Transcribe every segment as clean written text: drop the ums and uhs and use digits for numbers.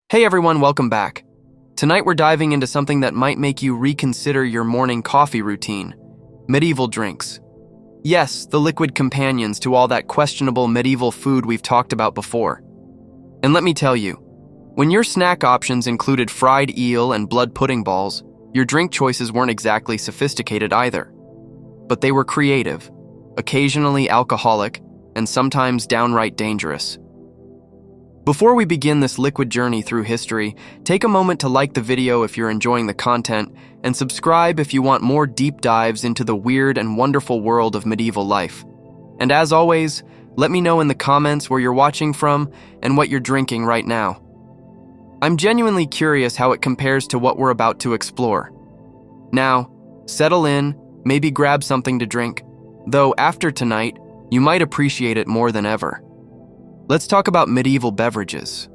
Hey everyone, welcome back. Tonight we're diving into something that might make you reconsider your morning coffee routine: medieval drinks. Yes, the liquid companions to all that questionable medieval food we've talked about before. And let me tell you, when your snack options included fried eel and blood pudding balls, your drink choices weren't exactly sophisticated either. But they were creative, occasionally alcoholic, and sometimes downright dangerous. Before we begin this liquid journey through history, take a moment to like the video if you're enjoying the content, and subscribe if you want more deep dives into the weird and wonderful world of medieval life. And as always, let me know in the comments where you're watching from and what you're drinking right now. I'm genuinely curious how it compares to what we're about to explore. Now, settle in, maybe grab something to drink, though after tonight, you might appreciate it more than ever. Let's talk about medieval beverages.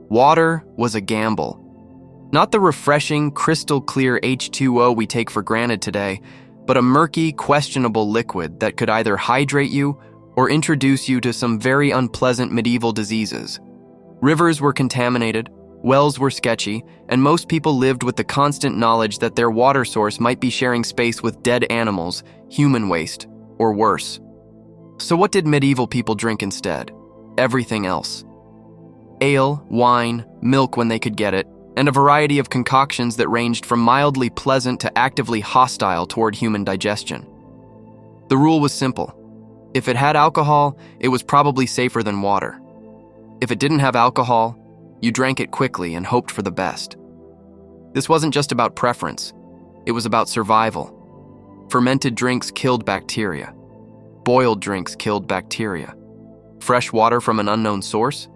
Water was a gamble. Not the refreshing, crystal-clear H2O we take for granted today, but a murky, questionable liquid that could either hydrate you or introduce you to some very unpleasant medieval diseases. Rivers were contaminated, wells were sketchy, and most people lived with the constant knowledge that their water source might be sharing space with dead animals, human waste, or worse. So what did medieval people drink instead? Everything else. Ale, wine, milk when they could get it, and a variety of concoctions that ranged from mildly pleasant to actively hostile toward human digestion. The rule was simple. If it had alcohol, it was probably safer than water. If it didn't have alcohol, you drank it quickly and hoped for the best. This wasn't just about preference, it was about survival. Fermented drinks killed bacteria. Boiled drinks killed bacteria. Fresh water from an unknown source?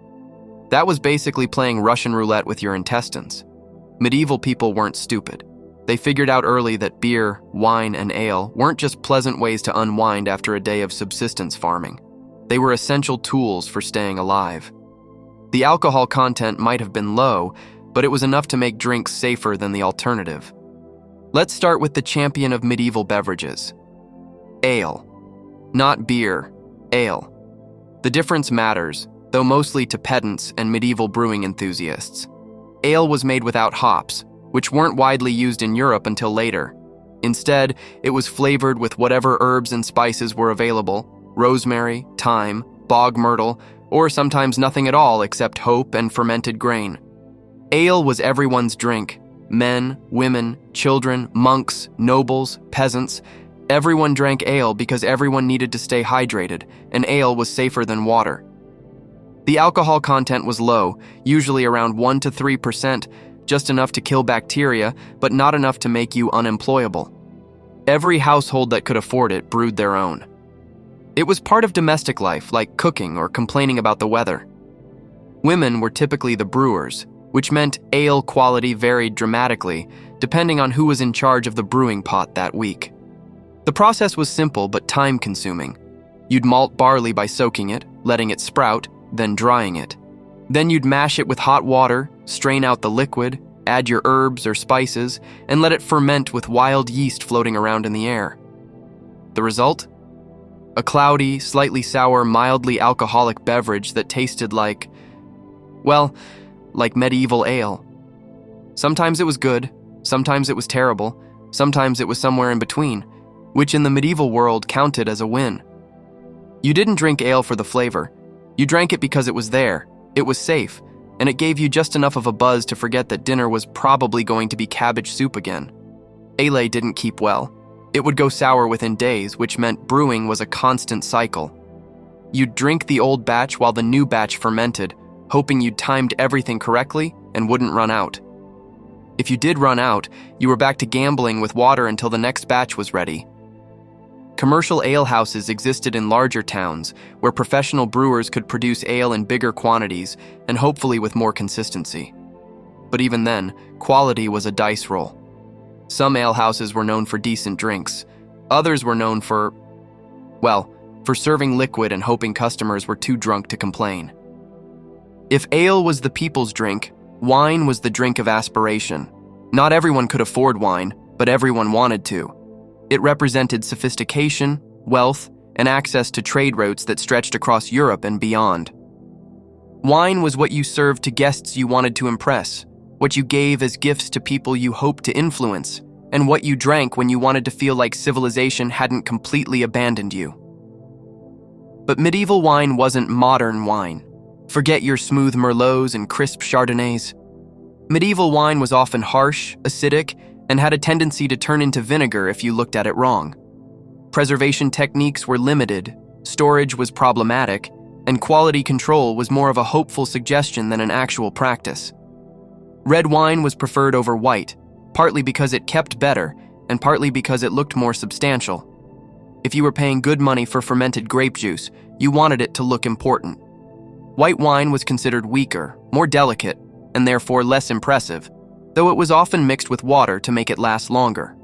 That was basically playing Russian roulette with your intestines. Medieval people weren't stupid. They figured out early that beer, wine, and ale weren't just pleasant ways to unwind after a day of subsistence farming. They were essential tools for staying alive. The alcohol content might have been low, but it was enough to make drinks safer than the alternative. Let's start with the champion of medieval beverages: ale. Not beer, ale. The difference matters, though mostly to pedants and medieval brewing enthusiasts. Ale was made without hops, which weren't widely used in Europe until later. Instead, it was flavored with whatever herbs and spices were available: rosemary, thyme, bog myrtle, or sometimes nothing at all except hope and fermented grain. Ale was everyone's drink. Men, women, children, monks, nobles, peasants. Everyone drank ale because everyone needed to stay hydrated, and ale was safer than water. The alcohol content was low, usually around 1 to 3%, just enough to kill bacteria, but not enough to make you unemployable. Every household that could afford it brewed their own. It was part of domestic life, like cooking or complaining about the weather. Women were typically the brewers, which meant ale quality varied dramatically, depending on who was in charge of the brewing pot that week. The process was simple but time-consuming. You'd malt barley by soaking it, letting it sprout, then drying it. Then you'd mash it with hot water, strain out the liquid, add your herbs or spices, and let it ferment with wild yeast floating around in the air. The result? A cloudy, slightly sour, mildly alcoholic beverage that tasted like medieval ale. Sometimes it was good, sometimes it was terrible, sometimes it was somewhere in between, which in the medieval world counted as a win. You didn't drink ale for the flavor. You drank it because it was there, it was safe, and it gave you just enough of a buzz to forget that dinner was probably going to be cabbage soup again. Ale didn't keep well. It would go sour within days, which meant brewing was a constant cycle. You'd drink the old batch while the new batch fermented, hoping you'd timed everything correctly and wouldn't run out. If you did run out, you were back to gambling with water until the next batch was ready. Commercial ale houses existed in larger towns, where professional brewers could produce ale in bigger quantities and hopefully with more consistency. But even then, quality was a dice roll. Some ale houses were known for decent drinks. Others were known for serving liquid and hoping customers were too drunk to complain. If ale was the people's drink, wine was the drink of aspiration. Not everyone could afford wine, but everyone wanted to. It represented sophistication, wealth, and access to trade routes that stretched across Europe and beyond. Wine was what you served to guests you wanted to impress, what you gave as gifts to people you hoped to influence, and what you drank when you wanted to feel like civilization hadn't completely abandoned you. But medieval wine wasn't modern wine. Forget your smooth Merlots and crisp Chardonnays. Medieval wine was often harsh, acidic, and had a tendency to turn into vinegar if you looked at it wrong. Preservation techniques were limited, storage was problematic, and quality control was more of a hopeful suggestion than an actual practice. Red wine was preferred over white, partly because it kept better, and partly because it looked more substantial. If you were paying good money for fermented grape juice, you wanted it to look important. White wine was considered weaker, more delicate, and therefore less impressive, though it was often mixed with water to make it last longer.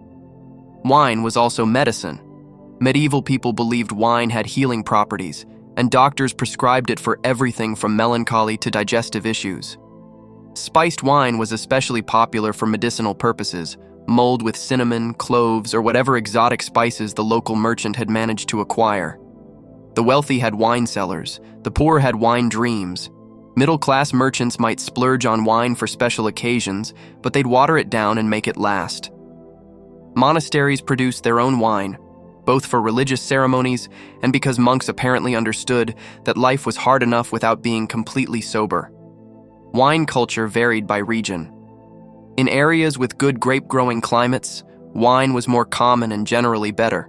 Wine was also medicine. Medieval people believed wine had healing properties, and doctors prescribed it for everything from melancholy to digestive issues. Spiced wine was especially popular for medicinal purposes, mulled with cinnamon, cloves, or whatever exotic spices the local merchant had managed to acquire. The wealthy had wine cellars, the poor had wine dreams. Middle-class merchants might splurge on wine for special occasions, but they'd water it down and make it last. Monasteries produced their own wine, both for religious ceremonies and because monks apparently understood that life was hard enough without being completely sober. Wine culture varied by region. In areas with good grape-growing climates, wine was more common and generally better.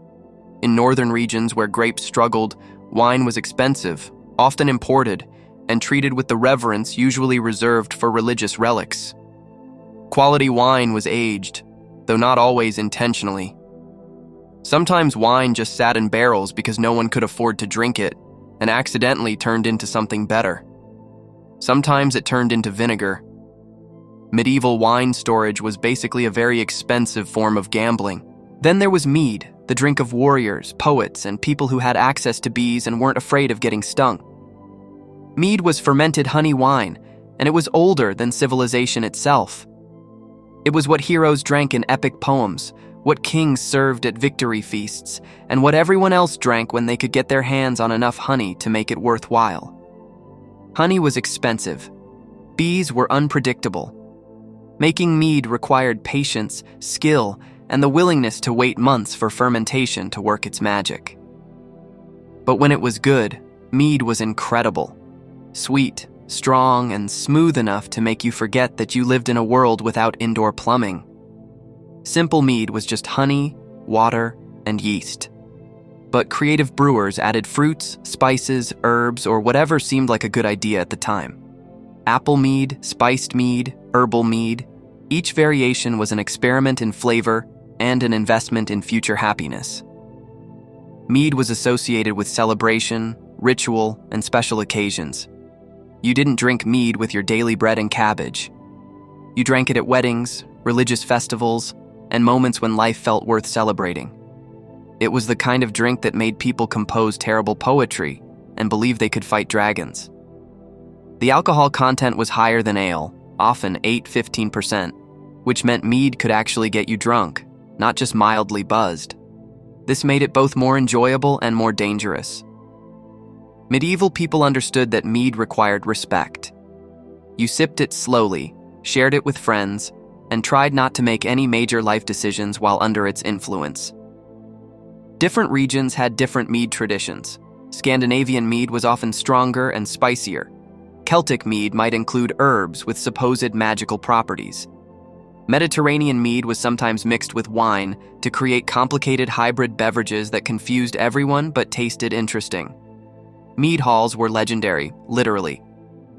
In northern regions where grapes struggled, wine was expensive, often imported, and treated with the reverence usually reserved for religious relics. Quality wine was aged, though not always intentionally. Sometimes wine just sat in barrels because no one could afford to drink it and accidentally turned into something better. Sometimes it turned into vinegar. Medieval wine storage was basically a very expensive form of gambling. Then there was mead, the drink of warriors, poets, and people who had access to bees and weren't afraid of getting stung. Mead was fermented honey wine, and it was older than civilization itself. It was what heroes drank in epic poems, what kings served at victory feasts, and what everyone else drank when they could get their hands on enough honey to make it worthwhile. Honey was expensive. Bees were unpredictable. Making mead required patience, skill, and the willingness to wait months for fermentation to work its magic. But when it was good, mead was incredible. Sweet, strong, and smooth enough to make you forget that you lived in a world without indoor plumbing. Simple mead was just honey, water, and yeast. But creative brewers added fruits, spices, herbs, or whatever seemed like a good idea at the time. Apple mead, spiced mead, herbal mead. Each variation was an experiment in flavor and an investment in future happiness. Mead was associated with celebration, ritual, and special occasions. You didn't drink mead with your daily bread and cabbage. You drank it at weddings, religious festivals, and moments when life felt worth celebrating. It was the kind of drink that made people compose terrible poetry and believe they could fight dragons. The alcohol content was higher than ale, often 8–15%, which meant mead could actually get you drunk, not just mildly buzzed. This made it both more enjoyable and more dangerous. Medieval people understood that mead required respect. You sipped it slowly, shared it with friends, and tried not to make any major life decisions while under its influence. Different regions had different mead traditions. Scandinavian mead was often stronger and spicier. Celtic mead might include herbs with supposed magical properties. Mediterranean mead was sometimes mixed with wine to create complicated hybrid beverages that confused everyone but tasted interesting. Mead halls were legendary, literally.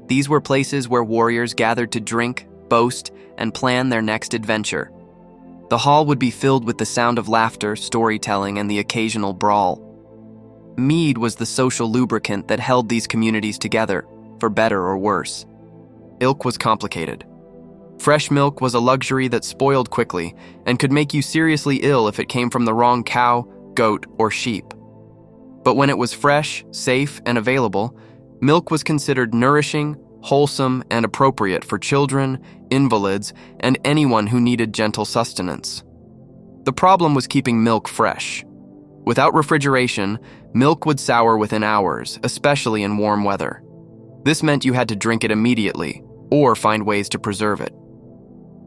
These were places where warriors gathered to drink, boast, and plan their next adventure. The hall would be filled with the sound of laughter, storytelling, and the occasional brawl. Mead was the social lubricant that held these communities together, for better or worse. Ilk was complicated. Fresh milk was a luxury that spoiled quickly and could make you seriously ill if it came from the wrong cow, goat, or sheep. But when it was fresh, safe, and available, milk was considered nourishing, wholesome, and appropriate for children, invalids, and anyone who needed gentle sustenance. The problem was keeping milk fresh. Without refrigeration, milk would sour within hours, especially in warm weather. This meant you had to drink it immediately or find ways to preserve it.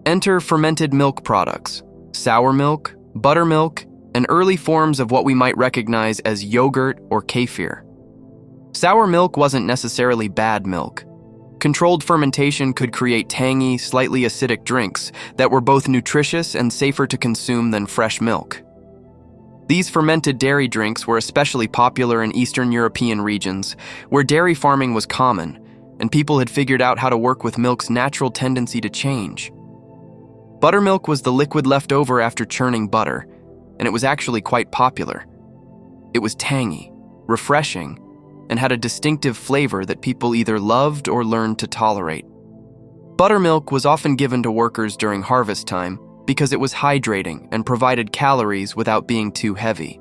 Enter fermented milk products, sour milk, buttermilk, and early forms of what we might recognize as yogurt or kefir. Sour milk wasn't necessarily bad milk. Controlled fermentation could create tangy, slightly acidic drinks that were both nutritious and safer to consume than fresh milk. These fermented dairy drinks were especially popular in Eastern European regions, where dairy farming was common, and people had figured out how to work with milk's natural tendency to change. Buttermilk was the liquid left over after churning butter, and it was actually quite popular. It was tangy, refreshing, and had a distinctive flavor that people either loved or learned to tolerate. Buttermilk was often given to workers during harvest time because it was hydrating and provided calories without being too heavy.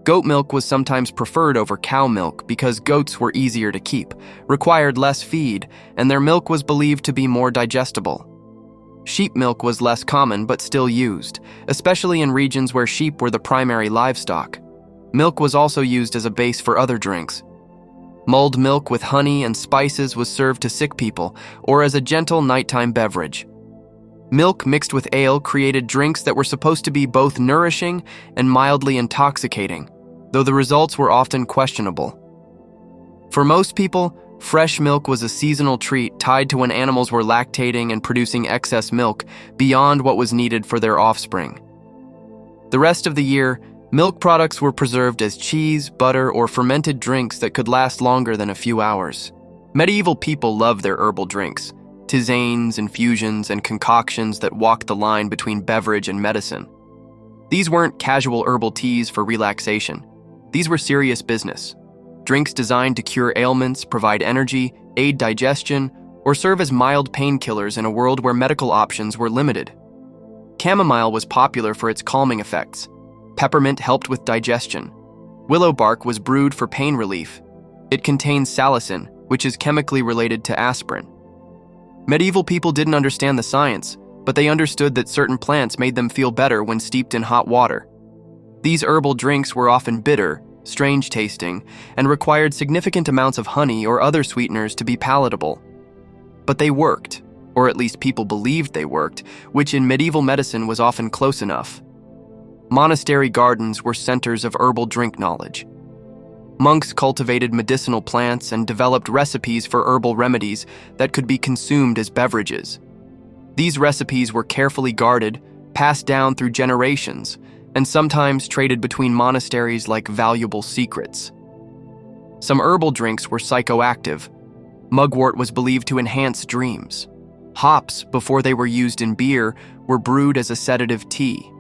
Goat milk was sometimes preferred over cow milk because goats were easier to keep, required less feed, and their milk was believed to be more digestible. Sheep milk was less common but still used, especially in regions where sheep were the primary livestock. Milk was also used as a base for other drinks. Mulled milk with honey and spices was served to sick people or as a gentle nighttime beverage. Milk mixed with ale created drinks that were supposed to be both nourishing and mildly intoxicating, though the results were often questionable. For most people, fresh milk was a seasonal treat tied to when animals were lactating and producing excess milk beyond what was needed for their offspring. The rest of the year, milk products were preserved as cheese, butter, or fermented drinks that could last longer than a few hours. Medieval people loved their herbal drinks, tisanes, infusions, and concoctions that walked the line between beverage and medicine. These weren't casual herbal teas for relaxation. These were serious business. Drinks designed to cure ailments, provide energy, aid digestion, or serve as mild painkillers in a world where medical options were limited. Chamomile was popular for its calming effects. Peppermint helped with digestion. Willow bark was brewed for pain relief. It contains salicin, which is chemically related to aspirin. Medieval people didn't understand the science, but they understood that certain plants made them feel better when steeped in hot water. These herbal drinks were often bitter, strange tasting, and required significant amounts of honey or other sweeteners to be palatable. But they worked, or at least people believed they worked, which in medieval medicine was often close enough. Monastery gardens were centers of herbal drink knowledge. Monks cultivated medicinal plants and developed recipes for herbal remedies that could be consumed as beverages. These recipes were carefully guarded, passed down through generations, and sometimes traded between monasteries like valuable secrets. Some herbal drinks were psychoactive. Mugwort was believed to enhance dreams. Hops, before they were used in beer, were brewed as a sedative tea.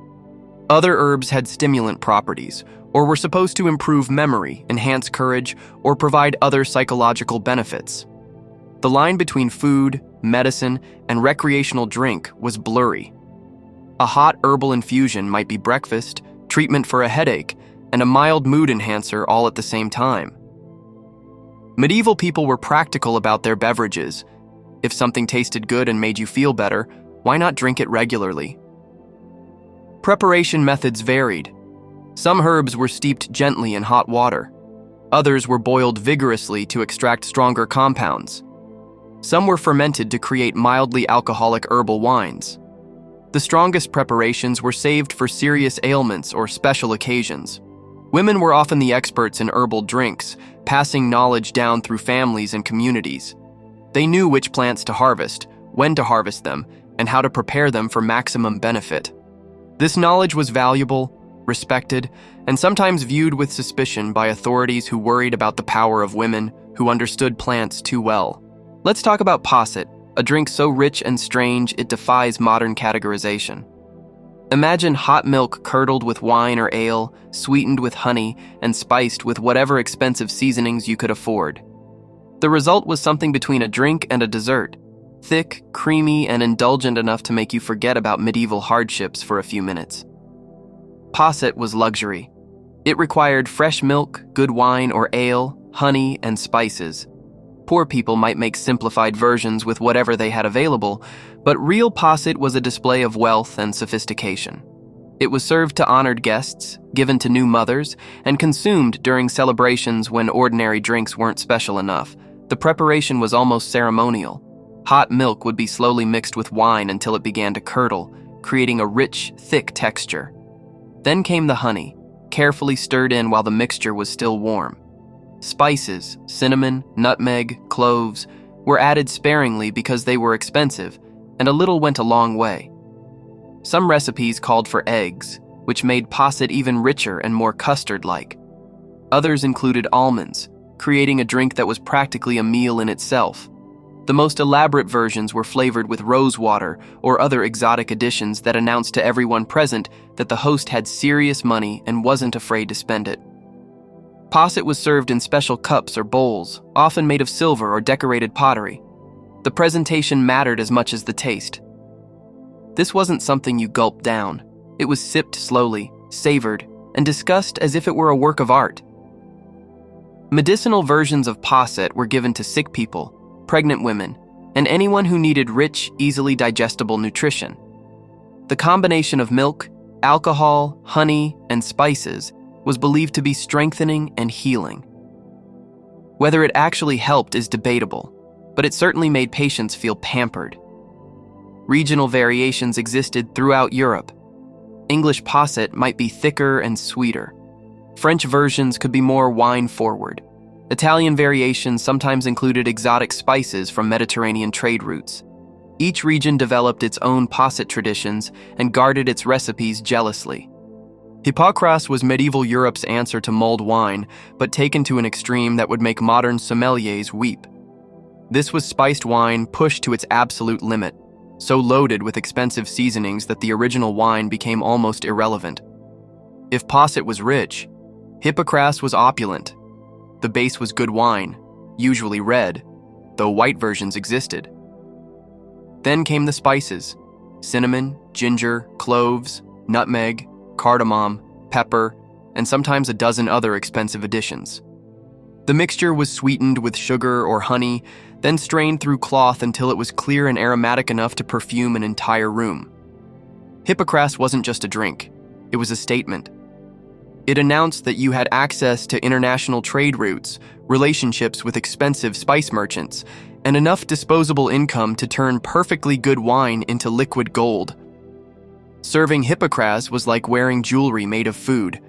Other herbs had stimulant properties, or were supposed to improve memory, enhance courage, or provide other psychological benefits. The line between food, medicine, and recreational drink was blurry. A hot herbal infusion might be breakfast, treatment for a headache, and a mild mood enhancer all at the same time. Medieval people were practical about their beverages. If something tasted good and made you feel better, why not drink it regularly? Preparation methods varied. Some herbs were steeped gently in hot water. Others were boiled vigorously to extract stronger compounds. Some were fermented to create mildly alcoholic herbal wines. The strongest preparations were saved for serious ailments or special occasions. Women were often the experts in herbal drinks, passing knowledge down through families and communities. They knew which plants to harvest, when to harvest them, and how to prepare them for maximum benefit. This knowledge was valuable, respected, and sometimes viewed with suspicion by authorities who worried about the power of women who understood plants too well. Let's talk about posset, a drink so rich and strange it defies modern categorization. Imagine hot milk curdled with wine or ale, sweetened with honey, and spiced with whatever expensive seasonings you could afford. The result was something between a drink and a dessert, thick, creamy, and indulgent enough to make you forget about medieval hardships for a few minutes. Posset was luxury. It required fresh milk, good wine or ale, honey, and spices. Poor people might make simplified versions with whatever they had available, but real posset was a display of wealth and sophistication. It was served to honored guests, given to new mothers, and consumed during celebrations when ordinary drinks weren't special enough. The preparation was almost ceremonial. Hot milk would be slowly mixed with wine until it began to curdle, creating a rich, thick texture. Then came the honey, carefully stirred in while the mixture was still warm. Spices, cinnamon, nutmeg, cloves, were added sparingly because they were expensive, and a little went a long way. Some recipes called for eggs, which made posset even richer and more custard-like. Others included almonds, creating a drink that was practically a meal in itself. The most elaborate versions were flavored with rose water or other exotic additions that announced to everyone present that the host had serious money and wasn't afraid to spend it. Posset was served in special cups or bowls, often made of silver or decorated pottery. The presentation mattered as much as the taste. This wasn't something you gulped down. It was sipped slowly, savored, and discussed as if it were a work of art. Medicinal versions of posset were given to sick people, pregnant women, and anyone who needed rich, easily digestible nutrition. The combination of milk, alcohol, honey, and spices was believed to be strengthening and healing. Whether it actually helped is debatable, but it certainly made patients feel pampered. Regional variations existed throughout Europe. English posset might be thicker and sweeter. French versions could be more wine-forward. Italian variations sometimes included exotic spices from Mediterranean trade routes. Each region developed its own posset traditions and guarded its recipes jealously. Hypocras was medieval Europe's answer to mulled wine, but taken to an extreme that would make modern sommeliers weep. This was spiced wine pushed to its absolute limit, so loaded with expensive seasonings that the original wine became almost irrelevant. If posset was rich, Hypocras was opulent. The base was good wine, usually red, though white versions existed. Then came the spices: cinnamon, ginger, cloves, nutmeg, cardamom, pepper, and sometimes a dozen other expensive additions. The mixture was sweetened with sugar or honey, then strained through cloth until it was clear and aromatic enough to perfume an entire room. Hypocras wasn't just a drink, it was a statement. It announced that you had access to international trade routes, relationships with expensive spice merchants, and enough disposable income to turn perfectly good wine into liquid gold. Serving Hypocras was like wearing jewelry made of food.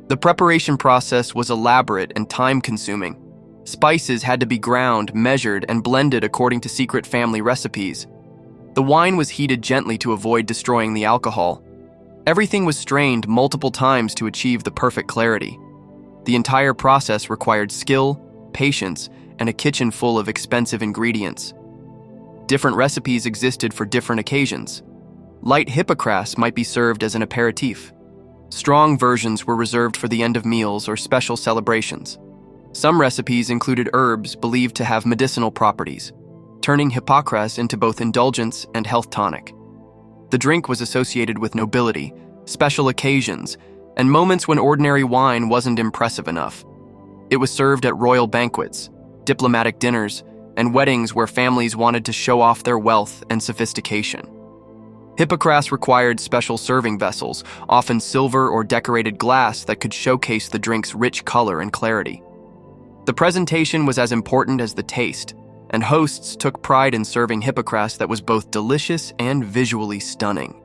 The preparation process was elaborate and time-consuming. Spices had to be ground, measured, and blended according to secret family recipes. The wine was heated gently to avoid destroying the alcohol. Everything was strained multiple times to achieve the perfect clarity. The entire process required skill, patience, and a kitchen full of expensive ingredients. Different recipes existed for different occasions. Light Hypocras might be served as an aperitif. Strong versions were reserved for the end of meals or special celebrations. Some recipes included herbs believed to have medicinal properties, turning Hypocras into both indulgence and health tonic. The drink was associated with nobility, special occasions, and moments when ordinary wine wasn't impressive enough. It was served at royal banquets, diplomatic dinners, and weddings where families wanted to show off their wealth and sophistication. Hypocras required special serving vessels, often silver or decorated glass that could showcase the drink's rich color and clarity. The presentation was as important as the taste, and hosts took pride in serving Hypocras that was both delicious and visually stunning.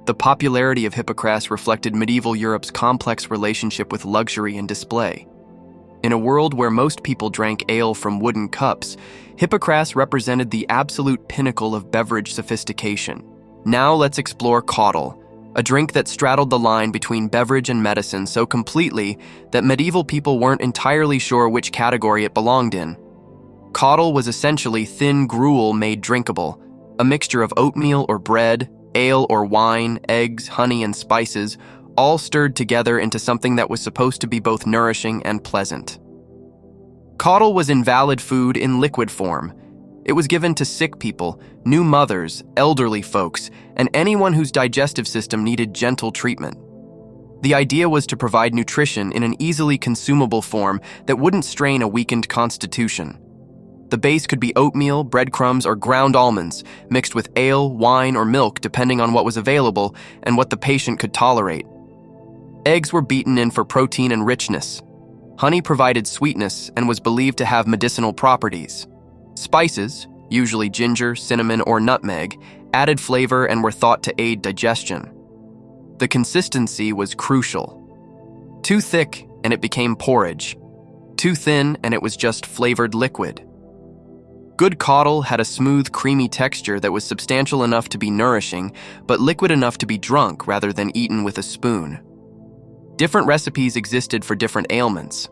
The popularity of Hypocras reflected medieval Europe's complex relationship with luxury and display. In a world where most people drank ale from wooden cups, Hypocras represented the absolute pinnacle of beverage sophistication. Now let's explore caudle, a drink that straddled the line between beverage and medicine so completely that medieval people weren't entirely sure which category it belonged in. Caudle was essentially thin gruel made drinkable, a mixture of oatmeal or bread, ale or wine, eggs, honey, and spices, all stirred together into something that was supposed to be both nourishing and pleasant. Caudle was invalid food in liquid form. It was given to sick people, new mothers, elderly folks, and anyone whose digestive system needed gentle treatment. The idea was to provide nutrition in an easily consumable form that wouldn't strain a weakened constitution. The base could be oatmeal, breadcrumbs, or ground almonds, mixed with ale, wine, or milk depending on what was available and what the patient could tolerate. Eggs were beaten in for protein and richness. Honey provided sweetness and was believed to have medicinal properties. Spices, usually ginger, cinnamon, or nutmeg, added flavor and were thought to aid digestion. The consistency was crucial. Too thick, and it became porridge. Too thin, and it was just flavored liquid. Good caudal had a smooth, creamy texture that was substantial enough to be nourishing, but liquid enough to be drunk rather than eaten with a spoon. Different recipes existed for different ailments.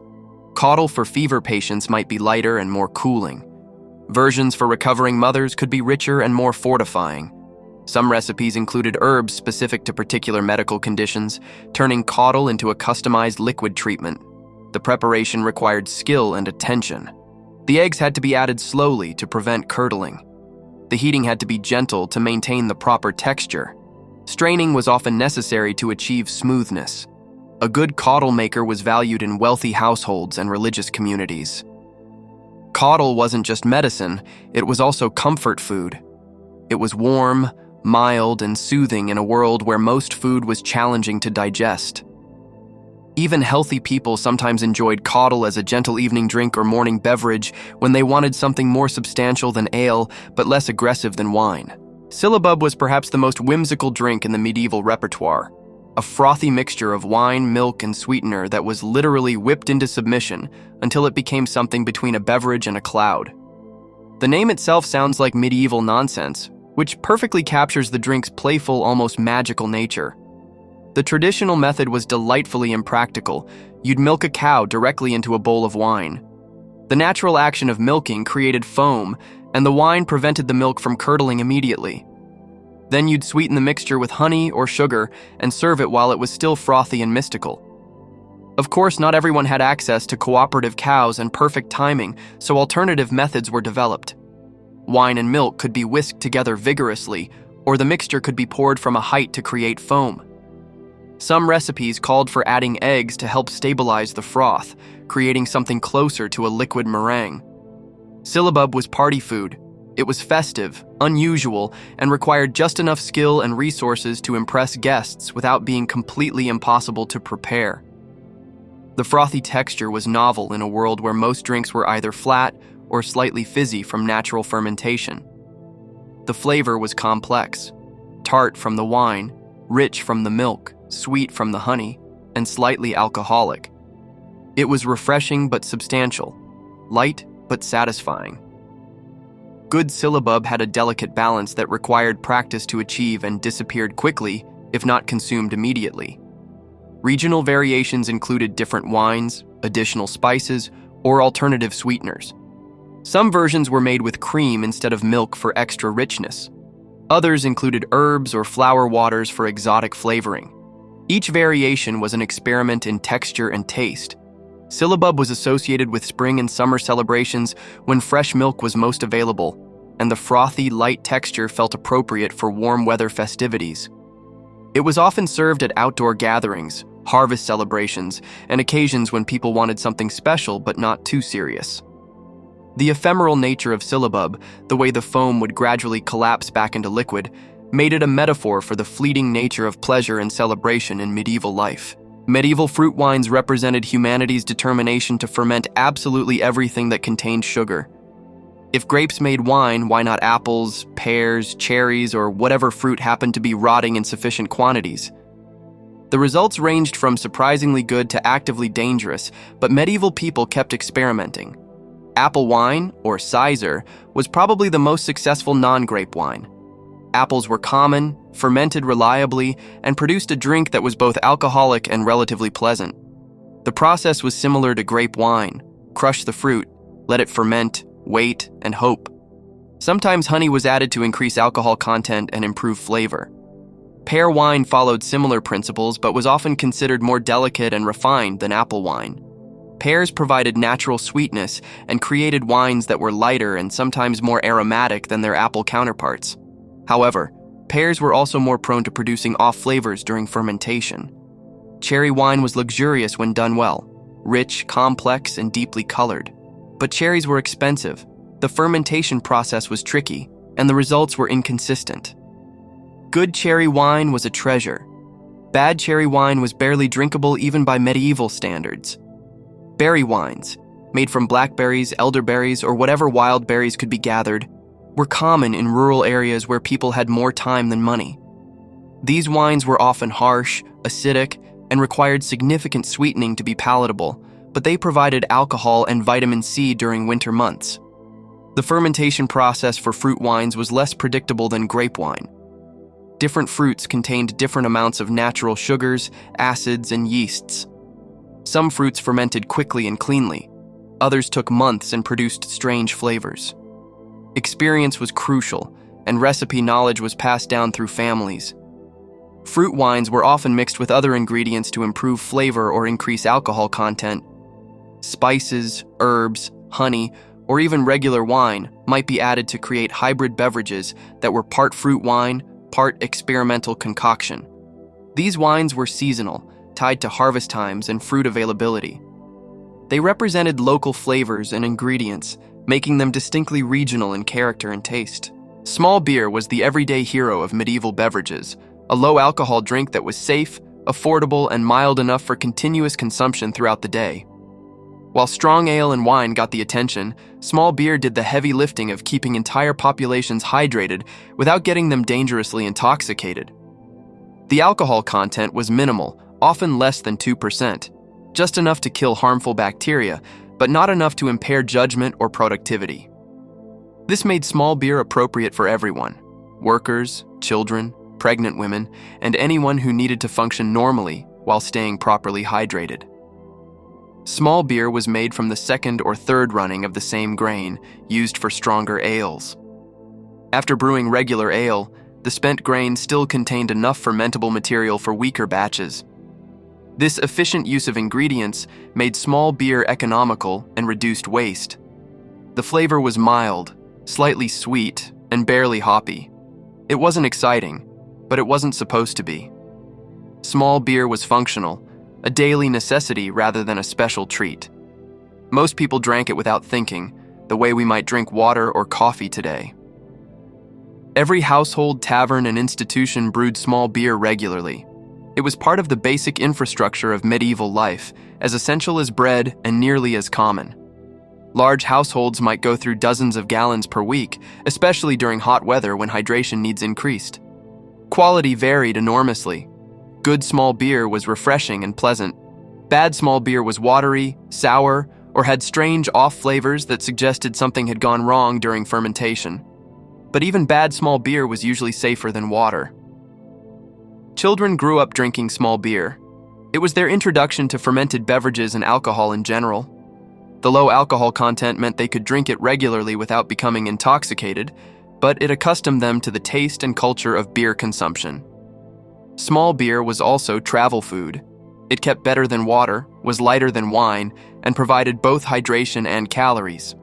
Caudal for fever patients might be lighter and more cooling. Versions for recovering mothers could be richer and more fortifying. Some recipes included herbs specific to particular medical conditions, turning caudal into a customized liquid treatment. The preparation required skill and attention. The eggs had to be added slowly to prevent curdling. The heating had to be gentle to maintain the proper texture. Straining was often necessary to achieve smoothness. A good caudal maker was valued in wealthy households and religious communities. Caudal wasn't just medicine, it was also comfort food. It was warm, mild, and soothing in a world where most food was challenging to digest. Even healthy people sometimes enjoyed caudal as a gentle evening drink or morning beverage when they wanted something more substantial than ale, but less aggressive than wine. Syllabub was perhaps the most whimsical drink in the medieval repertoire. A frothy mixture of wine, milk, and sweetener that was literally whipped into submission until it became something between a beverage and a cloud. The name itself sounds like medieval nonsense, which perfectly captures the drink's playful, almost magical nature. The traditional method was delightfully impractical. You'd milk a cow directly into a bowl of wine. The natural action of milking created foam, and the wine prevented the milk from curdling immediately. Then you'd sweeten the mixture with honey or sugar and serve it while it was still frothy and mystical. Of course, not everyone had access to cooperative cows and perfect timing, so alternative methods were developed. Wine and milk could be whisked together vigorously, or the mixture could be poured from a height to create foam. Some recipes called for adding eggs to help stabilize the froth, creating something closer to a liquid meringue. Syllabub was party food. It was festive, unusual, and required just enough skill and resources to impress guests without being completely impossible to prepare. The frothy texture was novel in a world where most drinks were either flat or slightly fizzy from natural fermentation. The flavor was complex, tart from the wine, rich from the milk, sweet from the honey, and slightly alcoholic. It was refreshing but substantial, light but satisfying. Good syllabub had a delicate balance that required practice to achieve and disappeared quickly, if not consumed immediately. Regional variations included different wines, additional spices, or alternative sweeteners. Some versions were made with cream instead of milk for extra richness. Others included herbs or flower waters for exotic flavoring. Each variation was an experiment in texture and taste. Syllabub was associated with spring and summer celebrations when fresh milk was most available, and the frothy, light texture felt appropriate for warm weather festivities. It was often served at outdoor gatherings, harvest celebrations, and occasions when people wanted something special but not too serious. The ephemeral nature of syllabub, the way the foam would gradually collapse back into liquid, made it a metaphor for the fleeting nature of pleasure and celebration in medieval life. Medieval fruit wines represented humanity's determination to ferment absolutely everything that contained sugar. If grapes made wine, why not apples, pears, cherries, or whatever fruit happened to be rotting in sufficient quantities? The results ranged from surprisingly good to actively dangerous, but medieval people kept experimenting. Apple wine, or Sizer, was probably the most successful non-grape wine. Apples were common, fermented reliably, and produced a drink that was both alcoholic and relatively pleasant. The process was similar to grape wine. Crush the fruit, let it ferment, wait, and hope. Sometimes honey was added to increase alcohol content and improve flavor. Pear wine followed similar principles but was often considered more delicate and refined than apple wine. Pears provided natural sweetness and created wines that were lighter and sometimes more aromatic than their apple counterparts. However, pears were also more prone to producing off flavors during fermentation. Cherry wine was luxurious when done well, rich, complex, and deeply colored. But cherries were expensive, the fermentation process was tricky, and the results were inconsistent. Good cherry wine was a treasure. Bad cherry wine was barely drinkable even by medieval standards. Berry wines, made from blackberries, elderberries, or whatever wild berries could be gathered, were common in rural areas where people had more time than money. These wines were often harsh, acidic, and required significant sweetening to be palatable, but they provided alcohol and vitamin C during winter months. The fermentation process for fruit wines was less predictable than grape wine. Different fruits contained different amounts of natural sugars, acids, and yeasts. Some fruits fermented quickly and cleanly. Others took months and produced strange flavors. Experience was crucial, and recipe knowledge was passed down through families. Fruit wines were often mixed with other ingredients to improve flavor or increase alcohol content. Spices, herbs, honey, or even regular wine might be added to create hybrid beverages that were part fruit wine, part experimental concoction. These wines were seasonal, tied to harvest times and fruit availability. They represented local flavors and ingredients, making them distinctly regional in character and taste. Small beer was the everyday hero of medieval beverages, a low-alcohol drink that was safe, affordable, and mild enough for continuous consumption throughout the day. While strong ale and wine got the attention, small beer did the heavy lifting of keeping entire populations hydrated without getting them dangerously intoxicated. The alcohol content was minimal, often less than 2%, just enough to kill harmful bacteria, but not enough to impair judgment or productivity. This made small beer appropriate for everyone: workers, children, pregnant women, and anyone who needed to function normally while staying properly hydrated. Small beer was made from the second or third running of the same grain, used for stronger ales. After brewing regular ale, the spent grain still contained enough fermentable material for weaker batches. This efficient use of ingredients made small beer economical and reduced waste. The flavor was mild, slightly sweet, and barely hoppy. It wasn't exciting, but it wasn't supposed to be. Small beer was functional, a daily necessity rather than a special treat. Most people drank it without thinking, the way we might drink water or coffee today. Every household, tavern, and institution brewed small beer regularly. It was part of the basic infrastructure of medieval life, as essential as bread and nearly as common. Large households might go through dozens of gallons per week, especially during hot weather when hydration needs increased. Quality varied enormously. Good small beer was refreshing and pleasant. Bad small beer was watery, sour, or had strange off flavors that suggested something had gone wrong during fermentation. But even bad small beer was usually safer than water. Children grew up drinking small beer. It was their introduction to fermented beverages and alcohol in general. The low alcohol content meant they could drink it regularly without becoming intoxicated, but it accustomed them to the taste and culture of beer consumption. Small beer was also travel food. It kept better than water, was lighter than wine, and provided both hydration and calories.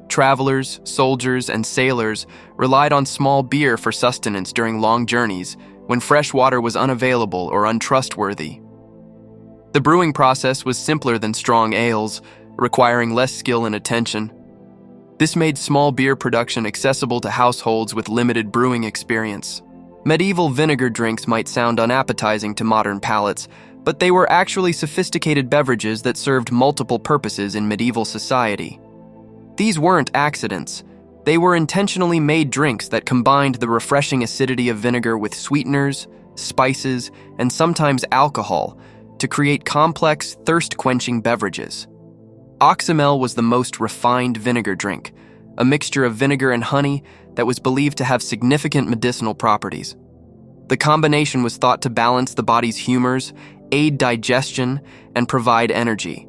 Travelers, soldiers, and sailors relied on small beer for sustenance during long journeys when fresh water was unavailable or untrustworthy. The brewing process was simpler than strong ales, requiring less skill and attention. This made small beer production accessible to households with limited brewing experience. Medieval vinegar drinks might sound unappetizing to modern palates, but they were actually sophisticated beverages that served multiple purposes in medieval society. These weren't accidents. They were intentionally made drinks that combined the refreshing acidity of vinegar with sweeteners, spices, and sometimes alcohol to create complex, thirst-quenching beverages. Oxymel was the most refined vinegar drink, a mixture of vinegar and honey that was believed to have significant medicinal properties. The combination was thought to balance the body's humors, aid digestion, and provide energy.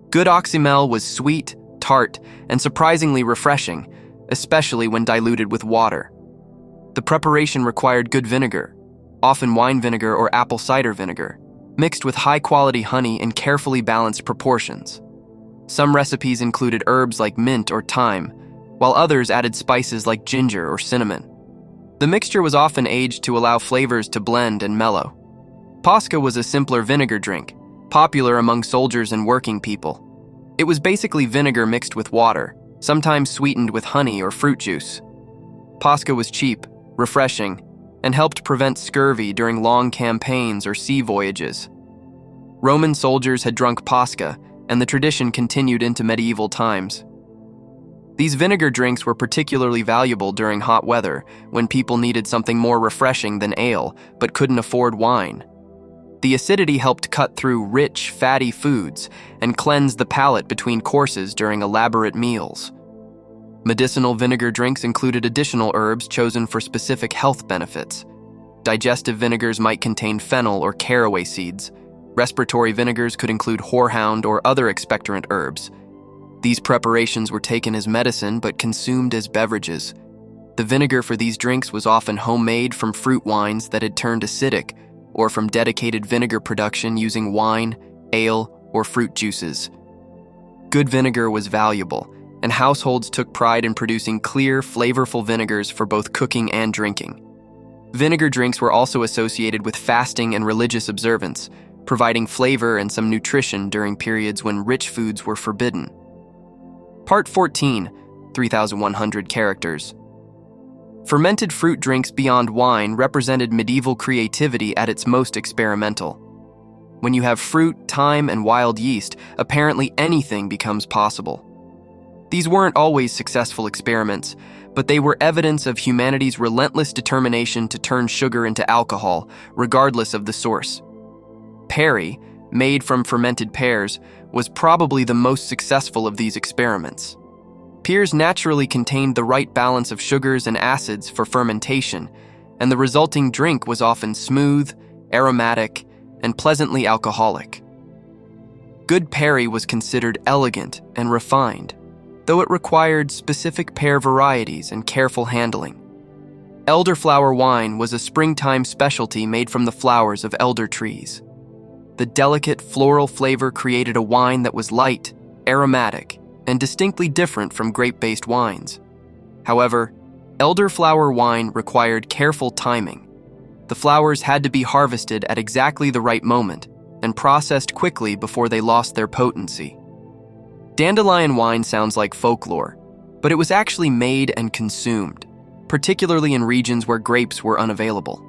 Good oxymel was sweet, tart, and surprisingly refreshing, especially when diluted with water. The preparation required good vinegar, often wine vinegar or apple cider vinegar, mixed with high-quality honey in carefully balanced proportions. Some recipes included herbs like mint or thyme, while others added spices like ginger or cinnamon. The mixture was often aged to allow flavors to blend and mellow. Posca was a simpler vinegar drink, popular among soldiers and working people. It was basically vinegar mixed with water, sometimes sweetened with honey or fruit juice. Posca was cheap, refreshing, and helped prevent scurvy during long campaigns or sea voyages. Roman soldiers had drunk Posca, and the tradition continued into medieval times. These vinegar drinks were particularly valuable during hot weather, when people needed something more refreshing than ale, but couldn't afford wine. The acidity helped cut through rich, fatty foods and cleanse the palate between courses during elaborate meals. Medicinal vinegar drinks included additional herbs chosen for specific health benefits. Digestive vinegars might contain fennel or caraway seeds. Respiratory vinegars could include horehound or other expectorant herbs. These preparations were taken as medicine but consumed as beverages. The vinegar for these drinks was often homemade from fruit wines that had turned acidic, or from dedicated vinegar production using wine, ale, or fruit juices. Good vinegar was valuable, and households took pride in producing clear, flavorful vinegars for both cooking and drinking. Vinegar drinks were also associated with fasting and religious observance, providing flavor and some nutrition during periods when rich foods were forbidden. Part 14, 3,100 characters. Fermented fruit drinks beyond wine represented medieval creativity at its most experimental. When you have fruit, thyme, and wild yeast, apparently anything becomes possible. These weren't always successful experiments, but they were evidence of humanity's relentless determination to turn sugar into alcohol, regardless of the source. Perry, made from fermented pears, was probably the most successful of these experiments. Pears naturally contained the right balance of sugars and acids for fermentation, and the resulting drink was often smooth, aromatic, and pleasantly alcoholic. Good perry was considered elegant and refined, though it required specific pear varieties and careful handling. Elderflower wine was a springtime specialty made from the flowers of elder trees. The delicate floral flavor created a wine that was light, aromatic, and distinctly different from grape-based wines. However, elderflower wine required careful timing. The flowers had to be harvested at exactly the right moment and processed quickly before they lost their potency. Dandelion wine sounds like folklore, but it was actually made and consumed, particularly in regions where grapes were unavailable.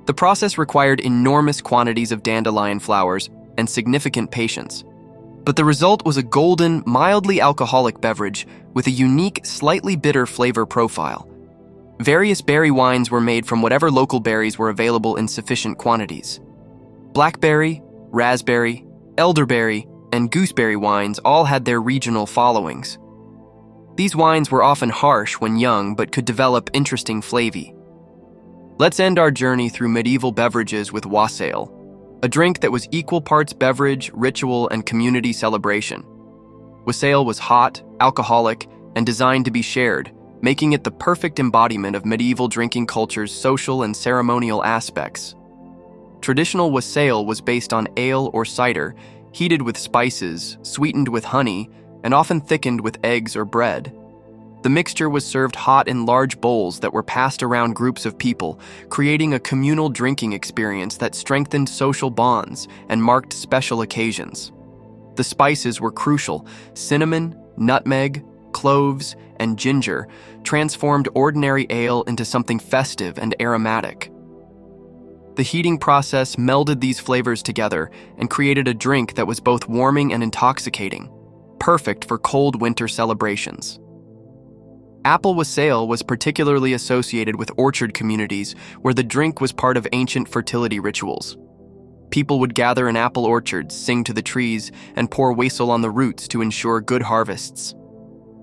The process required enormous quantities of dandelion flowers and significant patience. But the result was a golden, mildly alcoholic beverage with a unique, slightly bitter flavor profile. Various berry wines were made from whatever local berries were available in sufficient quantities. Blackberry, raspberry, elderberry, and gooseberry wines all had their regional followings. These wines were often harsh when young but could develop interesting flavor. Let's end our journey through medieval beverages with wassail, a drink that was equal parts beverage, ritual, and community celebration. Wassail was hot, alcoholic, and designed to be shared, making it the perfect embodiment of medieval drinking culture's social and ceremonial aspects. Traditional wassail was based on ale or cider, heated with spices, sweetened with honey, and often thickened with eggs or bread. The mixture was served hot in large bowls that were passed around groups of people, creating a communal drinking experience that strengthened social bonds and marked special occasions. The spices were crucial. Cinnamon, nutmeg, cloves, and ginger transformed ordinary ale into something festive and aromatic. The heating process melded these flavors together and created a drink that was both warming and intoxicating, perfect for cold winter celebrations. Apple wassail was particularly associated with orchard communities where the drink was part of ancient fertility rituals. People would gather in apple orchards, sing to the trees, and pour wassail on the roots to ensure good harvests.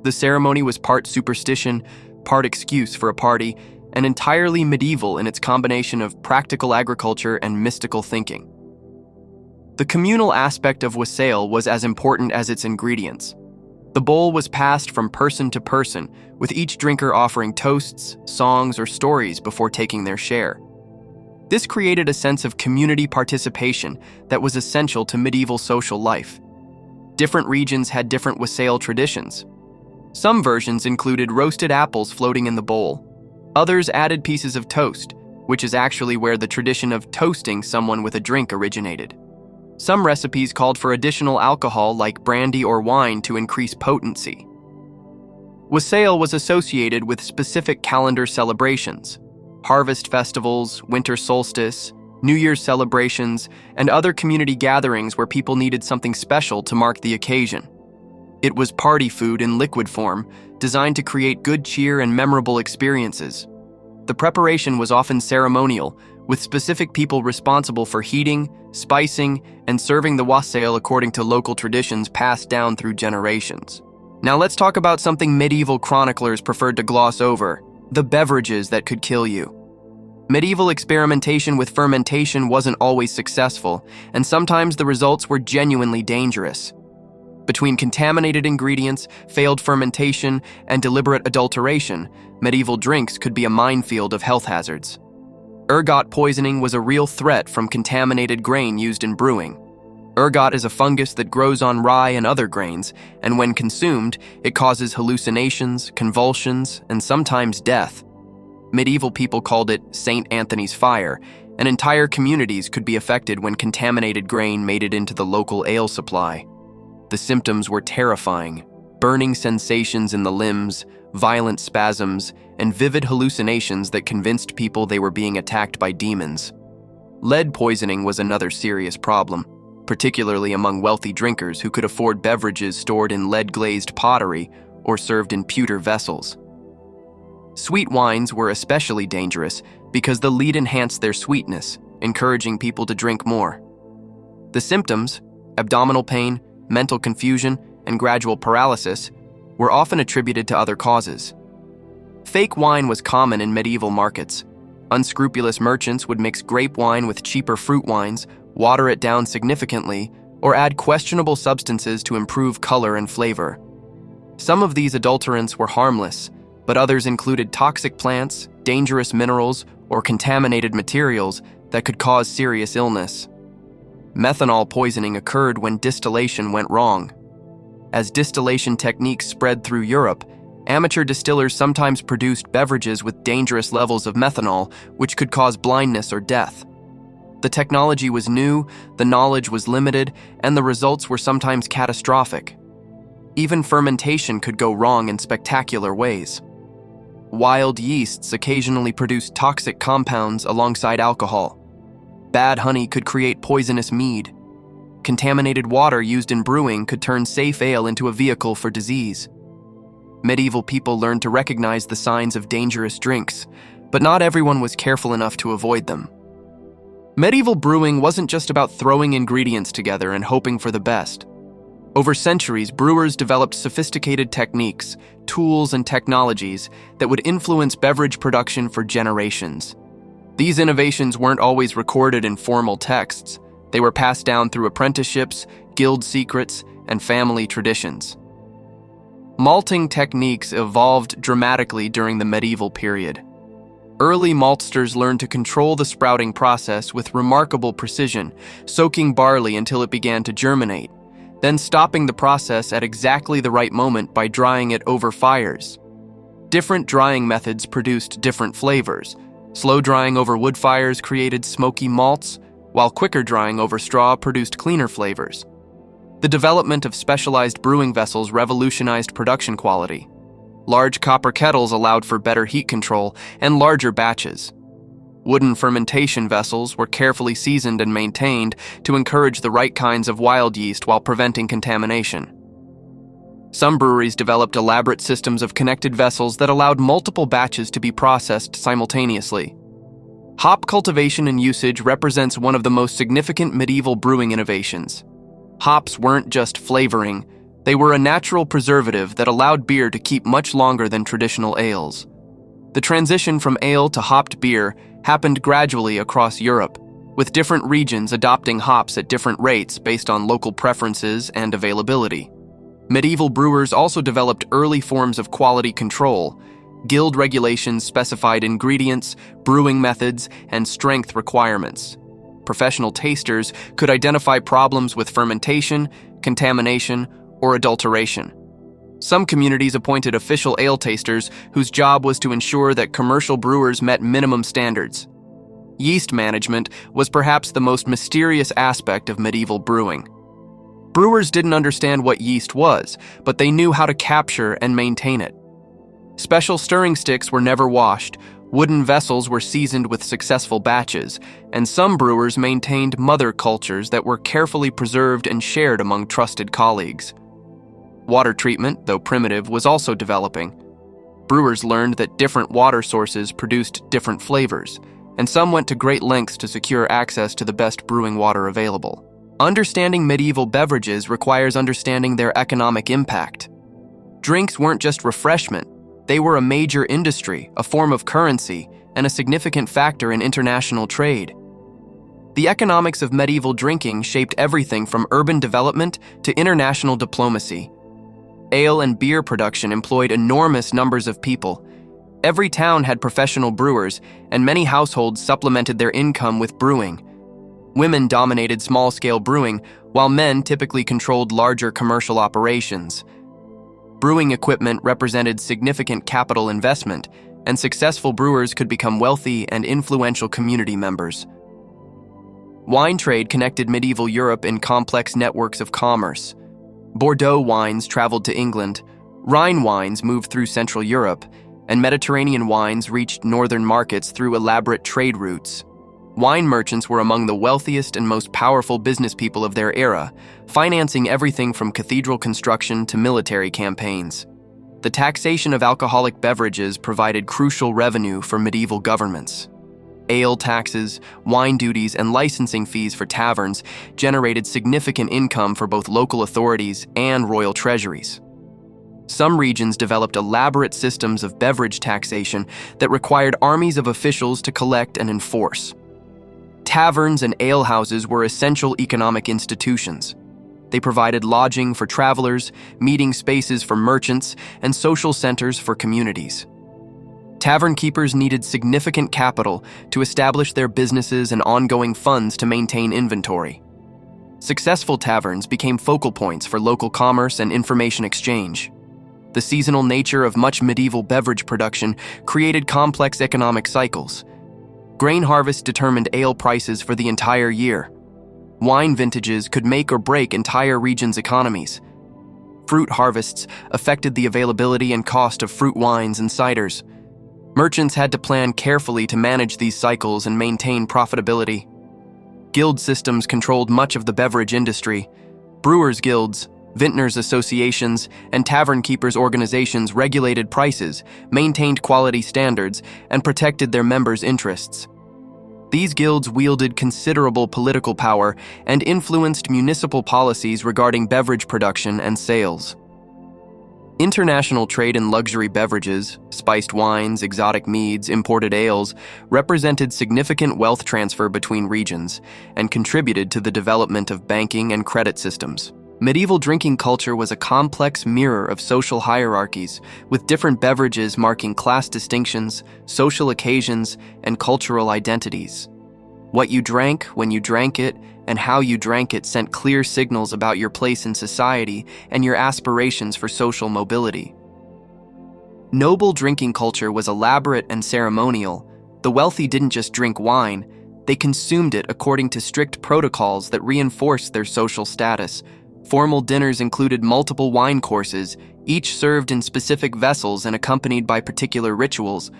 The ceremony was part superstition, part excuse for a party, and entirely medieval in its combination of practical agriculture and mystical thinking. The communal aspect of wassail was as important as its ingredients. The bowl was passed from person to person, with each drinker offering toasts, songs, or stories before taking their share. This created a sense of community participation that was essential to medieval social life. Different regions had different wassail traditions. Some versions included roasted apples floating in the bowl. Others added pieces of toast, which is actually where the tradition of toasting someone with a drink originated. Some recipes called for additional alcohol like brandy or wine to increase potency. Wassail was associated with specific calendar celebrations: harvest festivals, winter solstice, New Year's celebrations, and other community gatherings where people needed something special to mark the occasion. It was party food in liquid form, designed to create good cheer and memorable experiences. The preparation was often ceremonial, with specific people responsible for heating, spicing, and serving the wassail according to local traditions passed down through generations. Now let's talk about something medieval chroniclers preferred to gloss over: the beverages that could kill you. Medieval experimentation with fermentation wasn't always successful, and sometimes the results were genuinely dangerous. Between contaminated ingredients, failed fermentation, and deliberate adulteration, medieval drinks could be a minefield of health hazards. Ergot poisoning was a real threat from contaminated grain used in brewing. Ergot is a fungus that grows on rye and other grains, and when consumed, it causes hallucinations, convulsions, and sometimes death. Medieval people called it St. Anthony's fire, and entire communities could be affected when contaminated grain made it into the local ale supply. The symptoms were terrifying: burning sensations in the limbs, violent spasms, and vivid hallucinations that convinced people they were being attacked by demons. Lead poisoning was another serious problem, particularly among wealthy drinkers who could afford beverages stored in lead-glazed pottery or served in pewter vessels. Sweet wines were especially dangerous because the lead enhanced their sweetness, encouraging people to drink more. The symptoms, abdominal pain, mental confusion, and gradual paralysis, were often attributed to other causes. Fake wine was common in medieval markets. Unscrupulous merchants would mix grape wine with cheaper fruit wines, water it down significantly, or add questionable substances to improve color and flavor. Some of these adulterants were harmless, but others included toxic plants, dangerous minerals, or contaminated materials that could cause serious illness. Methanol poisoning occurred when distillation went wrong. As distillation techniques spread through Europe, amateur distillers sometimes produced beverages with dangerous levels of methanol, which could cause blindness or death. The technology was new, the knowledge was limited, and the results were sometimes catastrophic. Even fermentation could go wrong in spectacular ways. Wild yeasts occasionally produced toxic compounds alongside alcohol. Bad honey could create poisonous mead. Contaminated water used in brewing could turn safe ale into a vehicle for disease. Medieval people learned to recognize the signs of dangerous drinks, but not everyone was careful enough to avoid them. Medieval brewing wasn't just about throwing ingredients together and hoping for the best. Over centuries, brewers developed sophisticated techniques, tools, and technologies that would influence beverage production for generations. These innovations weren't always recorded in formal texts. They were passed down through apprenticeships, guild secrets, and family traditions. Malting techniques evolved dramatically during the medieval period. Early maltsters learned to control the sprouting process with remarkable precision, soaking barley until it began to germinate, then stopping the process at exactly the right moment by drying it over fires. Different drying methods produced different flavors. Slow drying over wood fires created smoky malts, while quicker drying over straw produced cleaner flavors. The development of specialized brewing vessels revolutionized production quality. Large copper kettles allowed for better heat control and larger batches. Wooden fermentation vessels were carefully seasoned and maintained to encourage the right kinds of wild yeast while preventing contamination. Some breweries developed elaborate systems of connected vessels that allowed multiple batches to be processed simultaneously. Hop cultivation and usage represents one of the most significant medieval brewing innovations. Hops weren't just flavoring, they were a natural preservative that allowed beer to keep much longer than traditional ales. The transition from ale to hopped beer happened gradually across Europe, with different regions adopting hops at different rates based on local preferences and availability. Medieval brewers also developed early forms of quality control. Guild regulations specified ingredients, brewing methods, and strength requirements. Professional tasters could identify problems with fermentation, contamination, or adulteration. Some communities appointed official ale tasters whose job was to ensure that commercial brewers met minimum standards. Yeast management was perhaps the most mysterious aspect of medieval brewing. Brewers didn't understand what yeast was, but they knew how to capture and maintain it. Special stirring sticks were never washed, Wooden vessels were seasoned with successful batches, and some brewers maintained mother cultures that were carefully preserved and shared among trusted colleagues. Water treatment, though primitive, was also developing. Brewers learned that different water sources produced different flavors, and some went to great lengths to secure access to the best brewing water available. Understanding medieval beverages requires understanding their economic impact. Drinks weren't just refreshment. They were a major industry, a form of currency, and a significant factor in international trade. The economics of medieval drinking shaped everything from urban development to international diplomacy. Ale and beer production employed enormous numbers of people. Every town had professional brewers, and many households supplemented their income with brewing. Women dominated small-scale brewing, while men typically controlled larger commercial operations. Brewing equipment represented significant capital investment, and successful brewers could become wealthy and influential community members. Wine trade connected medieval Europe in complex networks of commerce. Bordeaux wines traveled to England, Rhine wines moved through Central Europe, and Mediterranean wines reached northern markets through elaborate trade routes. Wine merchants were among the wealthiest and most powerful business people of their era, financing everything from cathedral construction to military campaigns. The taxation of alcoholic beverages provided crucial revenue for medieval governments. Ale taxes, wine duties, and licensing fees for taverns generated significant income for both local authorities and royal treasuries. Some regions developed elaborate systems of beverage taxation that required armies of officials to collect and enforce. Taverns and alehouses were essential economic institutions. They provided lodging for travelers, meeting spaces for merchants, and social centers for communities. Tavern keepers needed significant capital to establish their businesses and ongoing funds to maintain inventory. Successful taverns became focal points for local commerce and information exchange. The seasonal nature of much medieval beverage production created complex economic cycles. Grain harvest determined ale prices for the entire year. Wine vintages could make or break entire regions' economies. Fruit harvests affected the availability and cost of fruit wines and ciders. Merchants had to plan carefully to manage these cycles and maintain profitability. Guild systems controlled much of the beverage industry. Brewers' guilds, vintners' associations, and tavern keepers' organizations regulated prices, maintained quality standards, and protected their members' interests. These guilds wielded considerable political power and influenced municipal policies regarding beverage production and sales. International trade in luxury beverages, spiced wines, exotic meads, imported ales, represented significant wealth transfer between regions and contributed to the development of banking and credit systems. Medieval drinking culture was a complex mirror of social hierarchies, with different beverages marking class distinctions, social occasions, and cultural identities. What you drank, when you drank it, and how you drank it sent clear signals about your place in society and your aspirations for social mobility. Noble drinking culture was elaborate and ceremonial. The wealthy didn't just drink wine, they consumed it according to strict protocols that reinforced their social status. Formal dinners included multiple wine courses, each served in specific vessels and accompanied by particular rituals.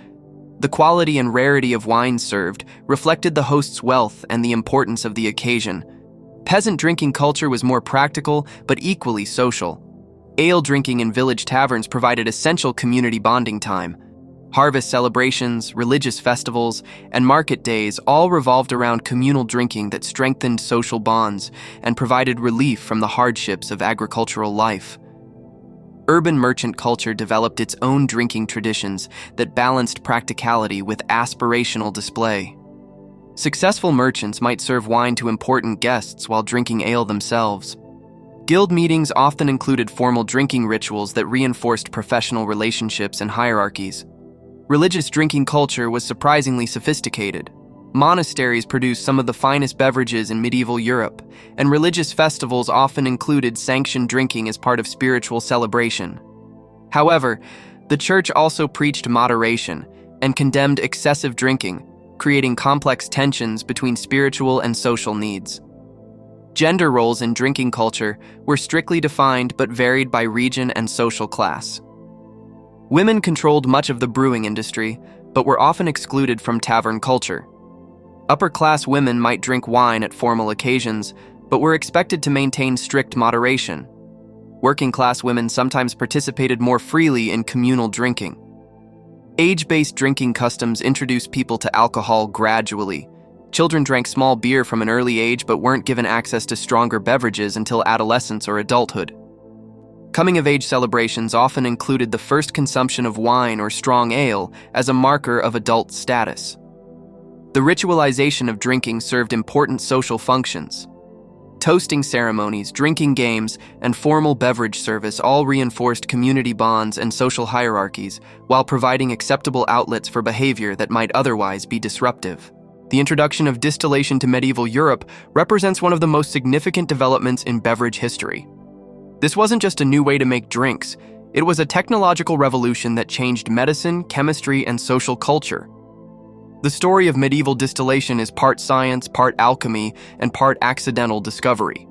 The quality and rarity of wines served reflected the host's wealth and the importance of the occasion. Peasant drinking culture was more practical but equally social. Ale drinking in village taverns provided essential community bonding time. Harvest celebrations, religious festivals, and market days all revolved around communal drinking that strengthened social bonds and provided relief from the hardships of agricultural life. Urban merchant culture developed its own drinking traditions that balanced practicality with aspirational display. Successful merchants might serve wine to important guests while drinking ale themselves. Guild meetings often included formal drinking rituals that reinforced professional relationships and hierarchies. Religious drinking culture was surprisingly sophisticated. Monasteries produced some of the finest beverages in medieval Europe, and religious festivals often included sanctioned drinking as part of spiritual celebration. However, the church also preached moderation and condemned excessive drinking, creating complex tensions between spiritual and social needs. Gender roles in drinking culture were strictly defined but varied by region and social class. Women controlled much of the brewing industry, but were often excluded from tavern culture. Upper-class women might drink wine at formal occasions, but were expected to maintain strict moderation. Working-class women sometimes participated more freely in communal drinking. Age-based drinking customs introduced people to alcohol gradually. Children drank small beer from an early age but weren't given access to stronger beverages until adolescence or adulthood. Coming-of-age celebrations often included the first consumption of wine or strong ale as a marker of adult status. The ritualization of drinking served important social functions. Toasting ceremonies, drinking games, and formal beverage service all reinforced community bonds and social hierarchies while providing acceptable outlets for behavior that might otherwise be disruptive. The introduction of distillation to medieval Europe represents one of the most significant developments in beverage history. This wasn't just a new way to make drinks, it was a technological revolution that changed medicine, chemistry, and social culture. The story of medieval distillation is part science, part alchemy, and part accidental discovery.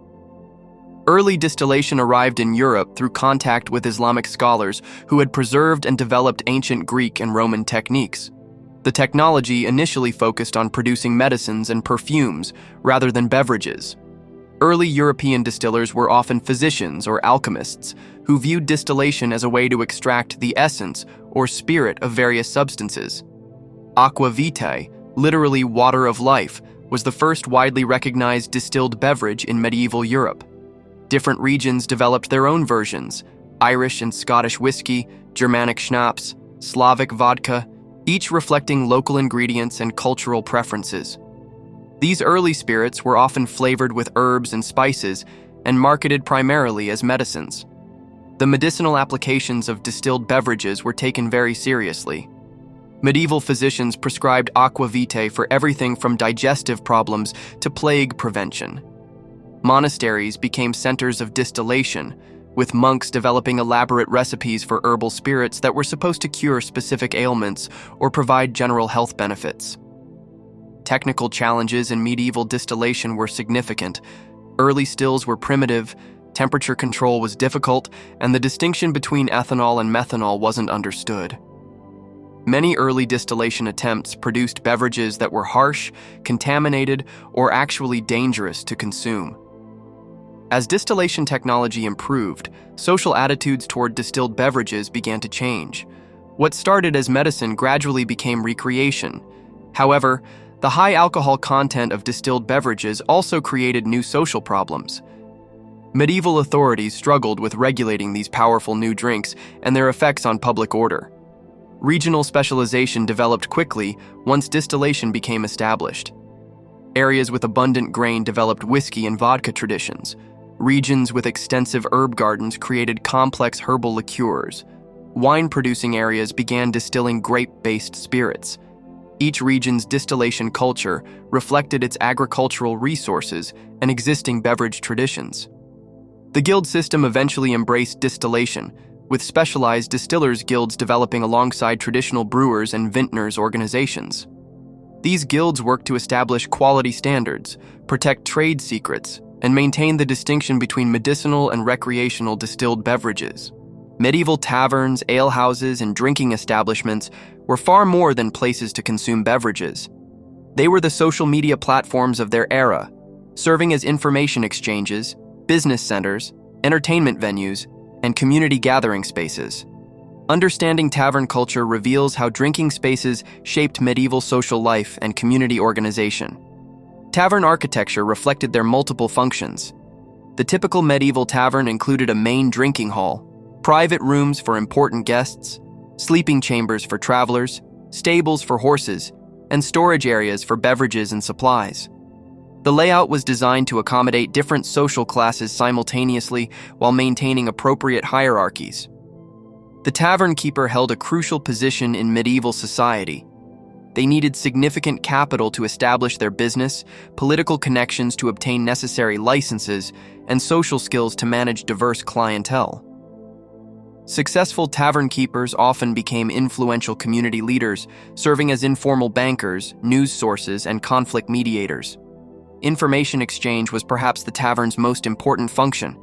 Early distillation arrived in Europe through contact with Islamic scholars who had preserved and developed ancient Greek and Roman techniques. The technology initially focused on producing medicines and perfumes rather than beverages. Early European distillers were often physicians or alchemists who viewed distillation as a way to extract the essence or spirit of various substances. Aqua vitae, literally water of life, was the first widely recognized distilled beverage in medieval Europe. Different regions developed their own versions: Irish and Scottish whiskey, Germanic schnapps, Slavic vodka, each reflecting local ingredients and cultural preferences. These early spirits were often flavored with herbs and spices and marketed primarily as medicines. The medicinal applications of distilled beverages were taken very seriously. Medieval physicians prescribed aqua vitae for everything from digestive problems to plague prevention. Monasteries became centers of distillation, with monks developing elaborate recipes for herbal spirits that were supposed to cure specific ailments or provide general health benefits. Technical challenges in medieval distillation were significant. Early stills were primitive, temperature control was difficult, and the distinction between ethanol and methanol wasn't understood. Many early distillation attempts produced beverages that were harsh, contaminated, or actually dangerous to consume. As distillation technology improved, social attitudes toward distilled beverages began to change. What started as medicine gradually became recreation. However, the high alcohol content of distilled beverages also created new social problems. Medieval authorities struggled with regulating these powerful new drinks and their effects on public order. Regional specialization developed quickly once distillation became established. Areas with abundant grain developed whiskey and vodka traditions. Regions with extensive herb gardens created complex herbal liqueurs. Wine-producing areas began distilling grape-based spirits. Each region's distillation culture reflected its agricultural resources and existing beverage traditions. The guild system eventually embraced distillation, with specialized distillers' guilds developing alongside traditional brewers and vintners organizations. These guilds worked to establish quality standards, protect trade secrets, and maintain the distinction between medicinal and recreational distilled beverages. Medieval taverns, alehouses, and drinking establishments were far more than places to consume beverages. They were the social media platforms of their era, serving as information exchanges, business centers, entertainment venues, and community gathering spaces. Understanding tavern culture reveals how drinking spaces shaped medieval social life and community organization. Tavern architecture reflected their multiple functions. The typical medieval tavern included a main drinking hall, private rooms for important guests, sleeping chambers for travelers, stables for horses, and storage areas for beverages and supplies. The layout was designed to accommodate different social classes simultaneously while maintaining appropriate hierarchies. The tavern keeper held a crucial position in medieval society. They needed significant capital to establish their business, political connections to obtain necessary licenses, and social skills to manage diverse clientele. Successful tavern keepers often became influential community leaders, serving as informal bankers, news sources, and conflict mediators. Information exchange was perhaps the tavern's most important function.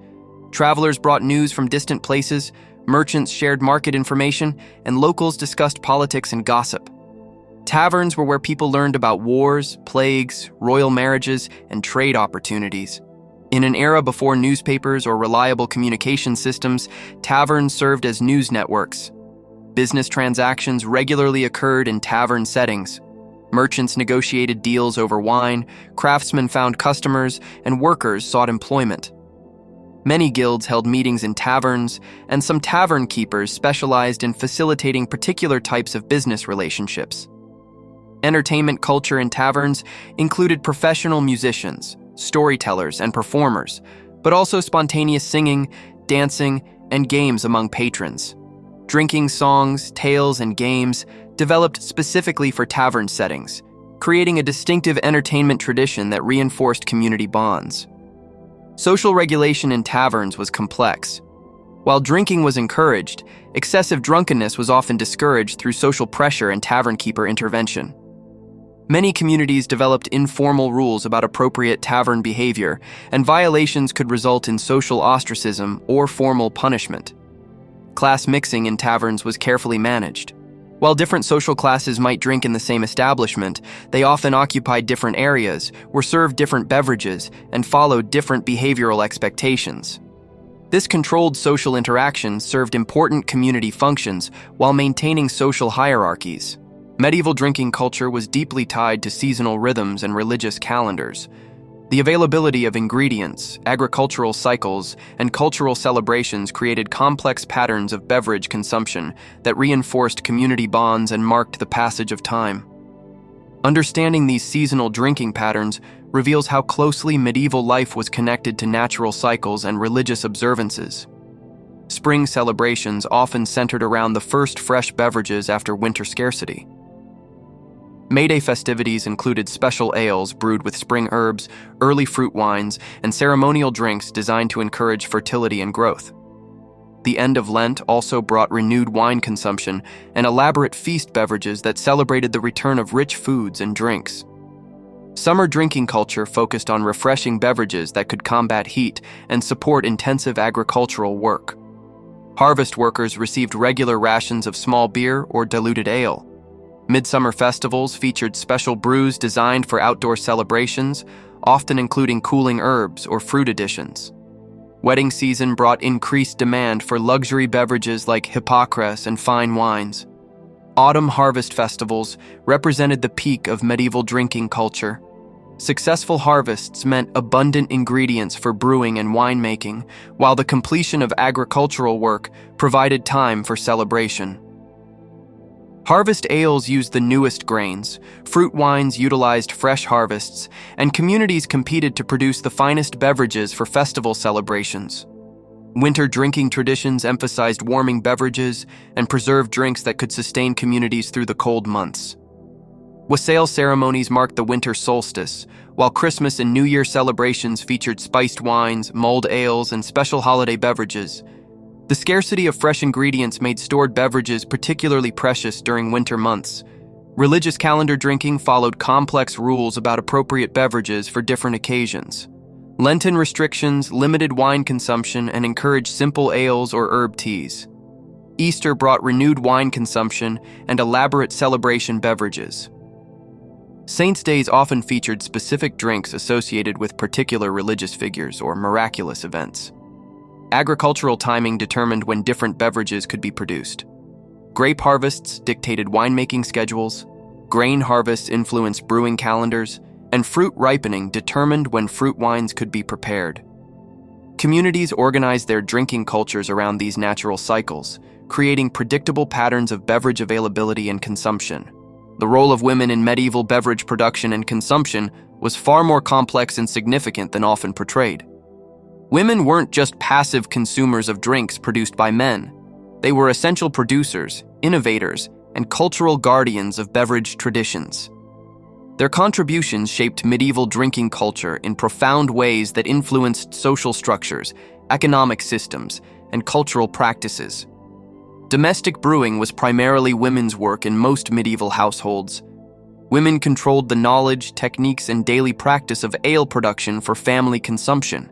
Travelers brought news from distant places, merchants shared market information, and locals discussed politics and gossip. Taverns were where people learned about wars, plagues, royal marriages, and trade opportunities. In an era before newspapers or reliable communication systems, taverns served as news networks. Business transactions regularly occurred in tavern settings. Merchants negotiated deals over wine, craftsmen found customers, and workers sought employment. Many guilds held meetings in taverns, and some tavern keepers specialized in facilitating particular types of business relationships. Entertainment culture in taverns included professional musicians, storytellers, and performers, but also spontaneous singing, dancing, and games among patrons. Drinking songs, tales, and games developed specifically for tavern settings, creating a distinctive entertainment tradition that reinforced community bonds. Social regulation in taverns was complex. While drinking was encouraged, excessive drunkenness was often discouraged through social pressure and tavern keeper intervention. Many communities developed informal rules about appropriate tavern behavior, and violations could result in social ostracism or formal punishment. Class mixing in taverns was carefully managed. While different social classes might drink in the same establishment, they often occupied different areas, were served different beverages, and followed different behavioral expectations. This controlled social interaction served important community functions while maintaining social hierarchies. Medieval drinking culture was deeply tied to seasonal rhythms and religious calendars. The availability of ingredients, agricultural cycles, and cultural celebrations created complex patterns of beverage consumption that reinforced community bonds and marked the passage of time. Understanding these seasonal drinking patterns reveals how closely medieval life was connected to natural cycles and religious observances. Spring celebrations often centered around the first fresh beverages after winter scarcity. May Day festivities included special ales brewed with spring herbs, early fruit wines, and ceremonial drinks designed to encourage fertility and growth. The end of Lent also brought renewed wine consumption and elaborate feast beverages that celebrated the return of rich foods and drinks. Summer drinking culture focused on refreshing beverages that could combat heat and support intensive agricultural work. Harvest workers received regular rations of small beer or diluted ale. Midsummer festivals featured special brews designed for outdoor celebrations, often including cooling herbs or fruit additions. Wedding season brought increased demand for luxury beverages like hypocras and fine wines. Autumn harvest festivals represented the peak of medieval drinking culture. Successful harvests meant abundant ingredients for brewing and winemaking, while the completion of agricultural work provided time for celebration. Harvest ales used the newest grains, fruit wines utilized fresh harvests, and communities competed to produce the finest beverages for festival celebrations. Winter drinking traditions emphasized warming beverages and preserved drinks that could sustain communities through the cold months. Wassail ceremonies marked the winter solstice, while Christmas and New Year celebrations featured spiced wines, mulled ales, and special holiday beverages. The scarcity of fresh ingredients made stored beverages particularly precious during winter months. Religious calendar drinking followed complex rules about appropriate beverages for different occasions. Lenten restrictions limited wine consumption and encouraged simple ales or herb teas. Easter brought renewed wine consumption and elaborate celebration beverages. Saints' days often featured specific drinks associated with particular religious figures or miraculous events. Agricultural timing determined when different beverages could be produced. Grape harvests dictated winemaking schedules, grain harvests influenced brewing calendars, and fruit ripening determined when fruit wines could be prepared. Communities organized their drinking cultures around these natural cycles, creating predictable patterns of beverage availability and consumption. The role of women in medieval beverage production and consumption was far more complex and significant than often portrayed. Women weren't just passive consumers of drinks produced by men. They were essential producers, innovators, and cultural guardians of beverage traditions. Their contributions shaped medieval drinking culture in profound ways that influenced social structures, economic systems, and cultural practices. Domestic brewing was primarily women's work in most medieval households. Women controlled the knowledge, techniques, and daily practice of ale production for family consumption.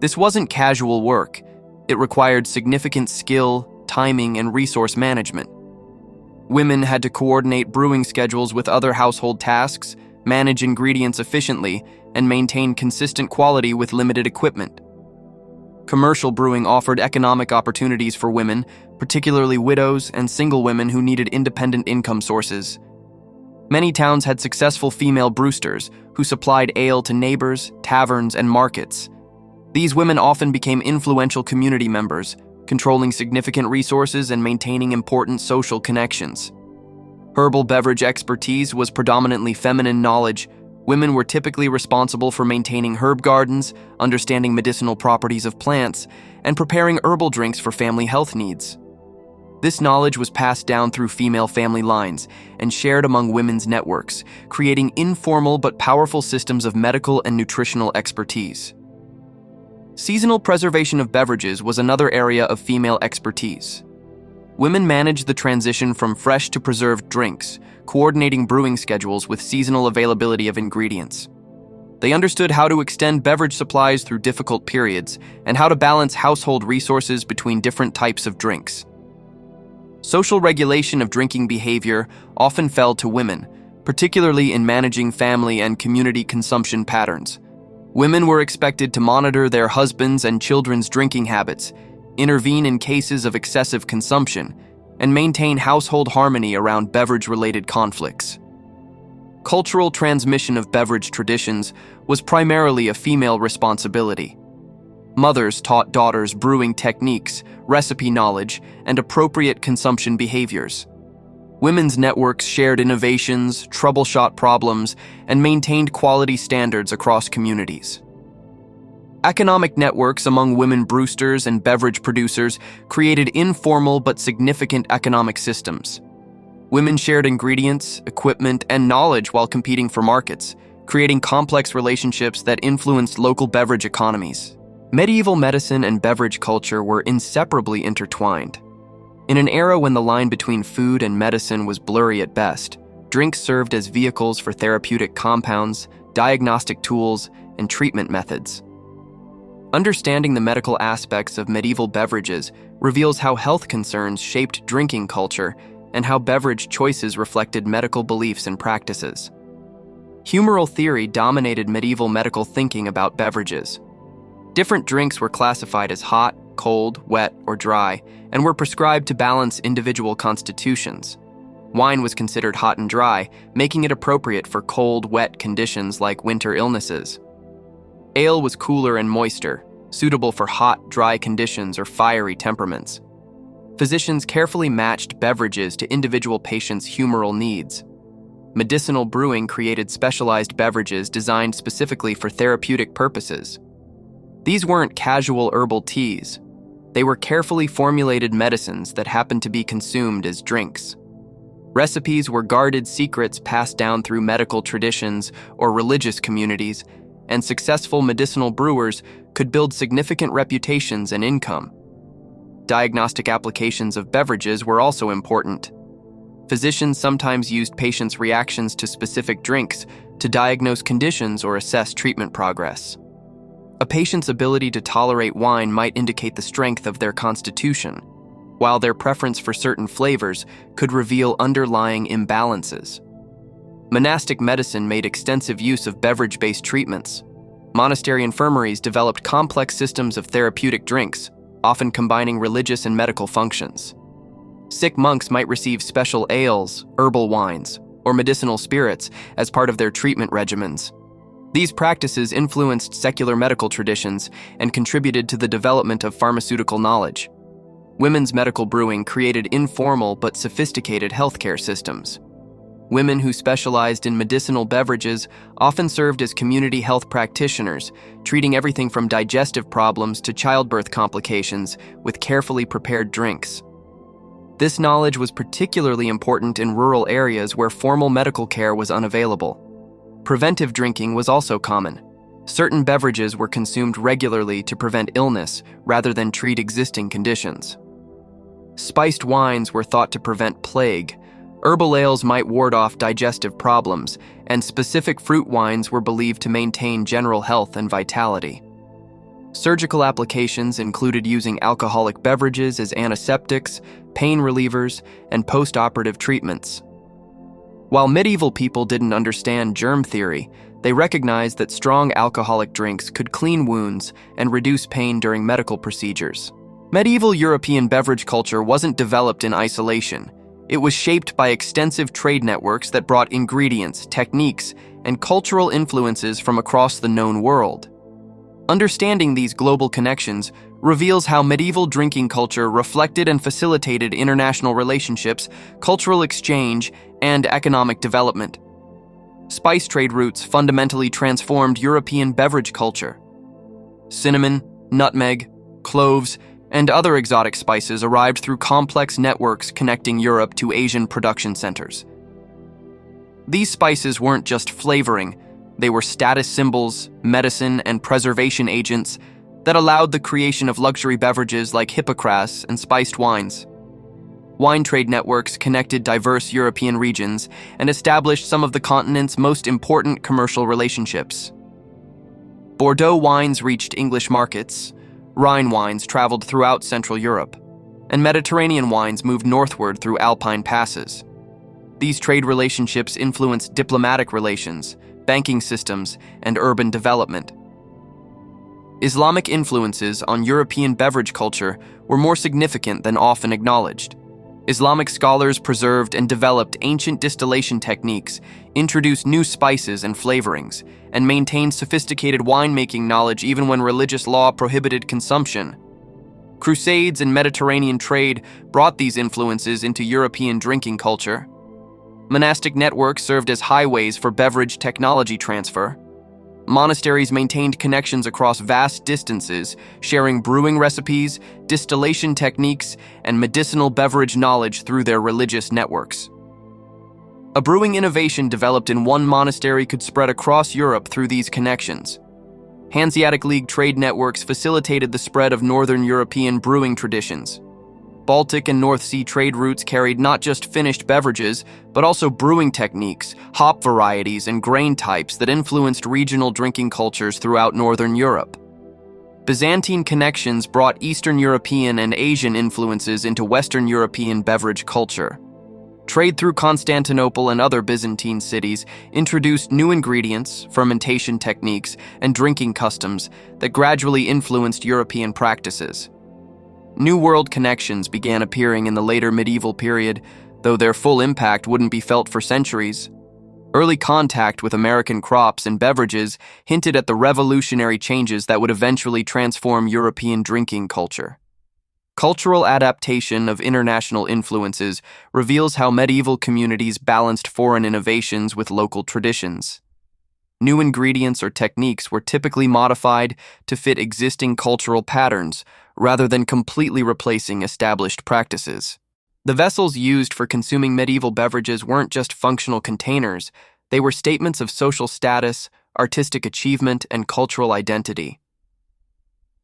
This wasn't casual work. It required significant skill, timing, and resource management. Women had to coordinate brewing schedules with other household tasks, manage ingredients efficiently, and maintain consistent quality with limited equipment. Commercial brewing offered economic opportunities for women, particularly widows and single women who needed independent income sources. Many towns had successful female brewsters who supplied ale to neighbors, taverns, and markets. These women often became influential community members, controlling significant resources and maintaining important social connections. Herbal beverage expertise was predominantly feminine knowledge. Women were typically responsible for maintaining herb gardens, understanding medicinal properties of plants, and preparing herbal drinks for family health needs. This knowledge was passed down through female family lines and shared among women's networks, creating informal but powerful systems of medical and nutritional expertise. Seasonal preservation of beverages was another area of female expertise. Women managed the transition from fresh to preserved drinks, coordinating brewing schedules with seasonal availability of ingredients. They understood how to extend beverage supplies through difficult periods and how to balance household resources between different types of drinks. Social regulation of drinking behavior often fell to women, particularly in managing family and community consumption patterns. Women were expected to monitor their husbands' and children's drinking habits, intervene in cases of excessive consumption, and maintain household harmony around beverage-related conflicts. Cultural transmission of beverage traditions was primarily a female responsibility. Mothers taught daughters brewing techniques, recipe knowledge, and appropriate consumption behaviors. Women's networks shared innovations, troubleshot problems, and maintained quality standards across communities. Economic networks among women brewsters and beverage producers created informal but significant economic systems. Women shared ingredients, equipment, and knowledge while competing for markets, creating complex relationships that influenced local beverage economies. Medieval medicine and beverage culture were inseparably intertwined. In an era when the line between food and medicine was blurry at best, drinks served as vehicles for therapeutic compounds, diagnostic tools, and treatment methods. Understanding the medical aspects of medieval beverages reveals how health concerns shaped drinking culture and how beverage choices reflected medical beliefs and practices. Humoral theory dominated medieval medical thinking about beverages. Different drinks were classified as hot, cold, wet, or dry, and were prescribed to balance individual constitutions. Wine was considered hot and dry, making it appropriate for cold, wet conditions like winter illnesses. Ale was cooler and moister, suitable for hot, dry conditions or fiery temperaments. Physicians carefully matched beverages to individual patients' humoral needs. Medicinal brewing created specialized beverages designed specifically for therapeutic purposes. These weren't casual herbal teas. They were carefully formulated medicines that happened to be consumed as drinks. Recipes were guarded secrets passed down through medical traditions or religious communities, and successful medicinal brewers could build significant reputations and income. Diagnostic applications of beverages were also important. Physicians sometimes used patients' reactions to specific drinks to diagnose conditions or assess treatment progress. A patient's ability to tolerate wine might indicate the strength of their constitution, while their preference for certain flavors could reveal underlying imbalances. Monastic medicine made extensive use of beverage-based treatments. Monastery infirmaries developed complex systems of therapeutic drinks, often combining religious and medical functions. Sick monks might receive special ales, herbal wines, or medicinal spirits as part of their treatment regimens. These practices influenced secular medical traditions and contributed to the development of pharmaceutical knowledge. Women's medical brewing created informal but sophisticated healthcare systems. Women who specialized in medicinal beverages often served as community health practitioners, treating everything from digestive problems to childbirth complications with carefully prepared drinks. This knowledge was particularly important in rural areas where formal medical care was unavailable. Preventive drinking was also common. Certain beverages were consumed regularly to prevent illness rather than treat existing conditions. Spiced wines were thought to prevent plague. Herbal ales might ward off digestive problems, and specific fruit wines were believed to maintain general health and vitality. Surgical applications included using alcoholic beverages as antiseptics, pain relievers, and post-operative treatments. While medieval people didn't understand germ theory, they recognized that strong alcoholic drinks could clean wounds and reduce pain during medical procedures. Medieval European beverage culture wasn't developed in isolation. It was shaped by extensive trade networks that brought ingredients, techniques, and cultural influences from across the known world. Understanding these global connections reveals how medieval drinking culture reflected and facilitated international relationships, cultural exchange, and economic development. Spice trade routes fundamentally transformed European beverage culture. Cinnamon, nutmeg, cloves, and other exotic spices arrived through complex networks connecting Europe to Asian production centers. These spices weren't just flavoring, they were status symbols, medicine, and preservation agents that allowed the creation of luxury beverages like hypocras and spiced wines. Wine trade networks connected diverse European regions and established some of the continent's most important commercial relationships. Bordeaux wines reached English markets, Rhine wines traveled throughout Central Europe, and Mediterranean wines moved northward through Alpine passes. These trade relationships influenced diplomatic relations, banking systems, and urban development. Islamic influences on European beverage culture were more significant than often acknowledged. Islamic scholars preserved and developed ancient distillation techniques, introduced new spices and flavorings, and maintained sophisticated winemaking knowledge even when religious law prohibited consumption. Crusades and Mediterranean trade brought these influences into European drinking culture. Monastic networks served as highways for beverage technology transfer. Monasteries maintained connections across vast distances, sharing brewing recipes, distillation techniques, and medicinal beverage knowledge through their religious networks. A brewing innovation developed in one monastery could spread across Europe through these connections. Hanseatic League trade networks facilitated the spread of Northern European brewing traditions. Baltic and North Sea trade routes carried not just finished beverages, but also brewing techniques, hop varieties, and grain types that influenced regional drinking cultures throughout Northern Europe. Byzantine connections brought Eastern European and Asian influences into Western European beverage culture. Trade through Constantinople and other Byzantine cities introduced new ingredients, fermentation techniques, and drinking customs that gradually influenced European practices. New World connections began appearing in the later medieval period, though their full impact wouldn't be felt for centuries. Early contact with American crops and beverages hinted at the revolutionary changes that would eventually transform European drinking culture. Cultural adaptation of international influences reveals how medieval communities balanced foreign innovations with local traditions. New ingredients or techniques were typically modified to fit existing cultural patterns, rather than completely replacing established practices. The vessels used for consuming medieval beverages weren't just functional containers, they were statements of social status, artistic achievement, and cultural identity.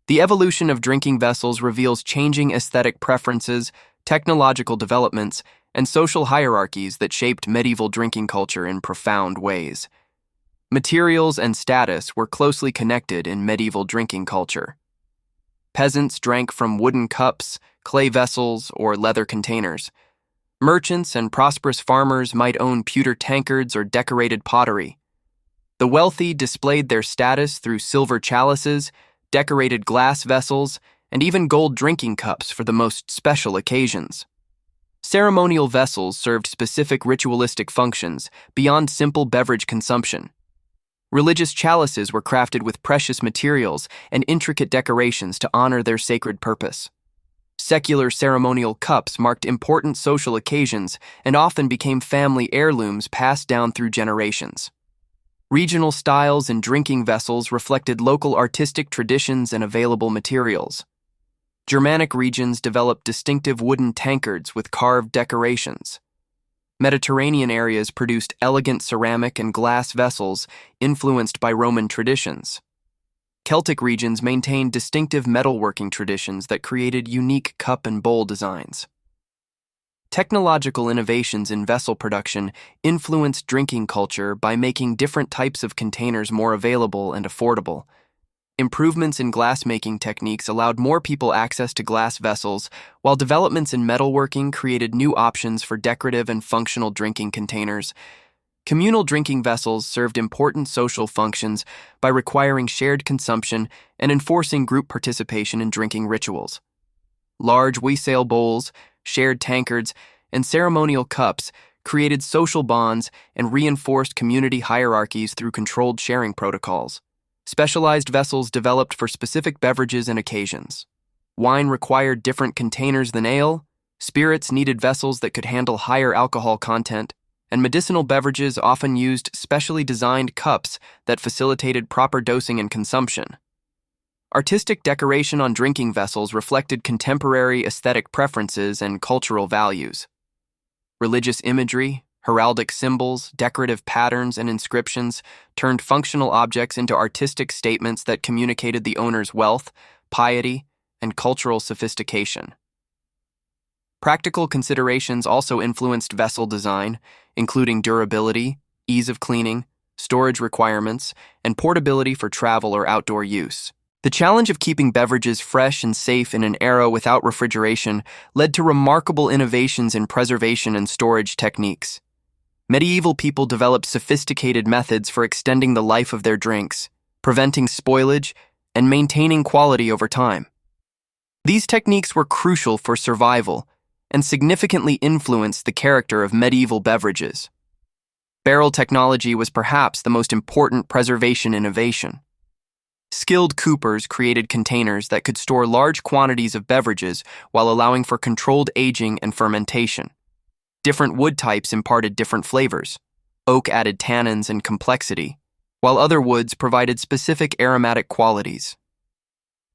The evolution of drinking vessels reveals changing aesthetic preferences, technological developments, and social hierarchies that shaped medieval drinking culture in profound ways. Materials and status were closely connected in medieval drinking culture. Peasants drank from wooden cups, clay vessels, or leather containers. Merchants and prosperous farmers might own pewter tankards or decorated pottery. The wealthy displayed their status through silver chalices, decorated glass vessels, and even gold drinking cups for the most special occasions. Ceremonial vessels served specific ritualistic functions beyond simple beverage consumption. Religious chalices were crafted with precious materials and intricate decorations to honor their sacred purpose. Secular ceremonial cups marked important social occasions and often became family heirlooms passed down through generations. Regional styles in drinking vessels reflected local artistic traditions and available materials. Germanic regions developed distinctive wooden tankards with carved decorations. Mediterranean areas produced elegant ceramic and glass vessels influenced by Roman traditions. Celtic regions maintained distinctive metalworking traditions that created unique cup and bowl designs. Technological innovations in vessel production influenced drinking culture by making different types of containers more available and affordable. Improvements in glass-making techniques allowed more people access to glass vessels, while developments in metalworking created new options for decorative and functional drinking containers. Communal drinking vessels served important social functions by requiring shared consumption and enforcing group participation in drinking rituals. Large wassail bowls, shared tankards, and ceremonial cups created social bonds and reinforced community hierarchies through controlled sharing protocols. Specialized vessels developed for specific beverages and occasions. Wine required different containers than ale, spirits needed vessels that could handle higher alcohol content, and medicinal beverages often used specially designed cups that facilitated proper dosing and consumption. Artistic decoration on drinking vessels reflected contemporary aesthetic preferences and cultural values. Religious imagery, heraldic symbols, decorative patterns, and inscriptions turned functional objects into artistic statements that communicated the owner's wealth, piety, and cultural sophistication. Practical considerations also influenced vessel design, including durability, ease of cleaning, storage requirements, and portability for travel or outdoor use. The challenge of keeping beverages fresh and safe in an era without refrigeration led to remarkable innovations in preservation and storage techniques. Medieval people developed sophisticated methods for extending the life of their drinks, preventing spoilage, and maintaining quality over time. These techniques were crucial for survival and significantly influenced the character of medieval beverages. Barrel technology was perhaps the most important preservation innovation. Skilled coopers created containers that could store large quantities of beverages while allowing for controlled aging and fermentation. Different wood types imparted different flavors. Oak added tannins and complexity, while other woods provided specific aromatic qualities.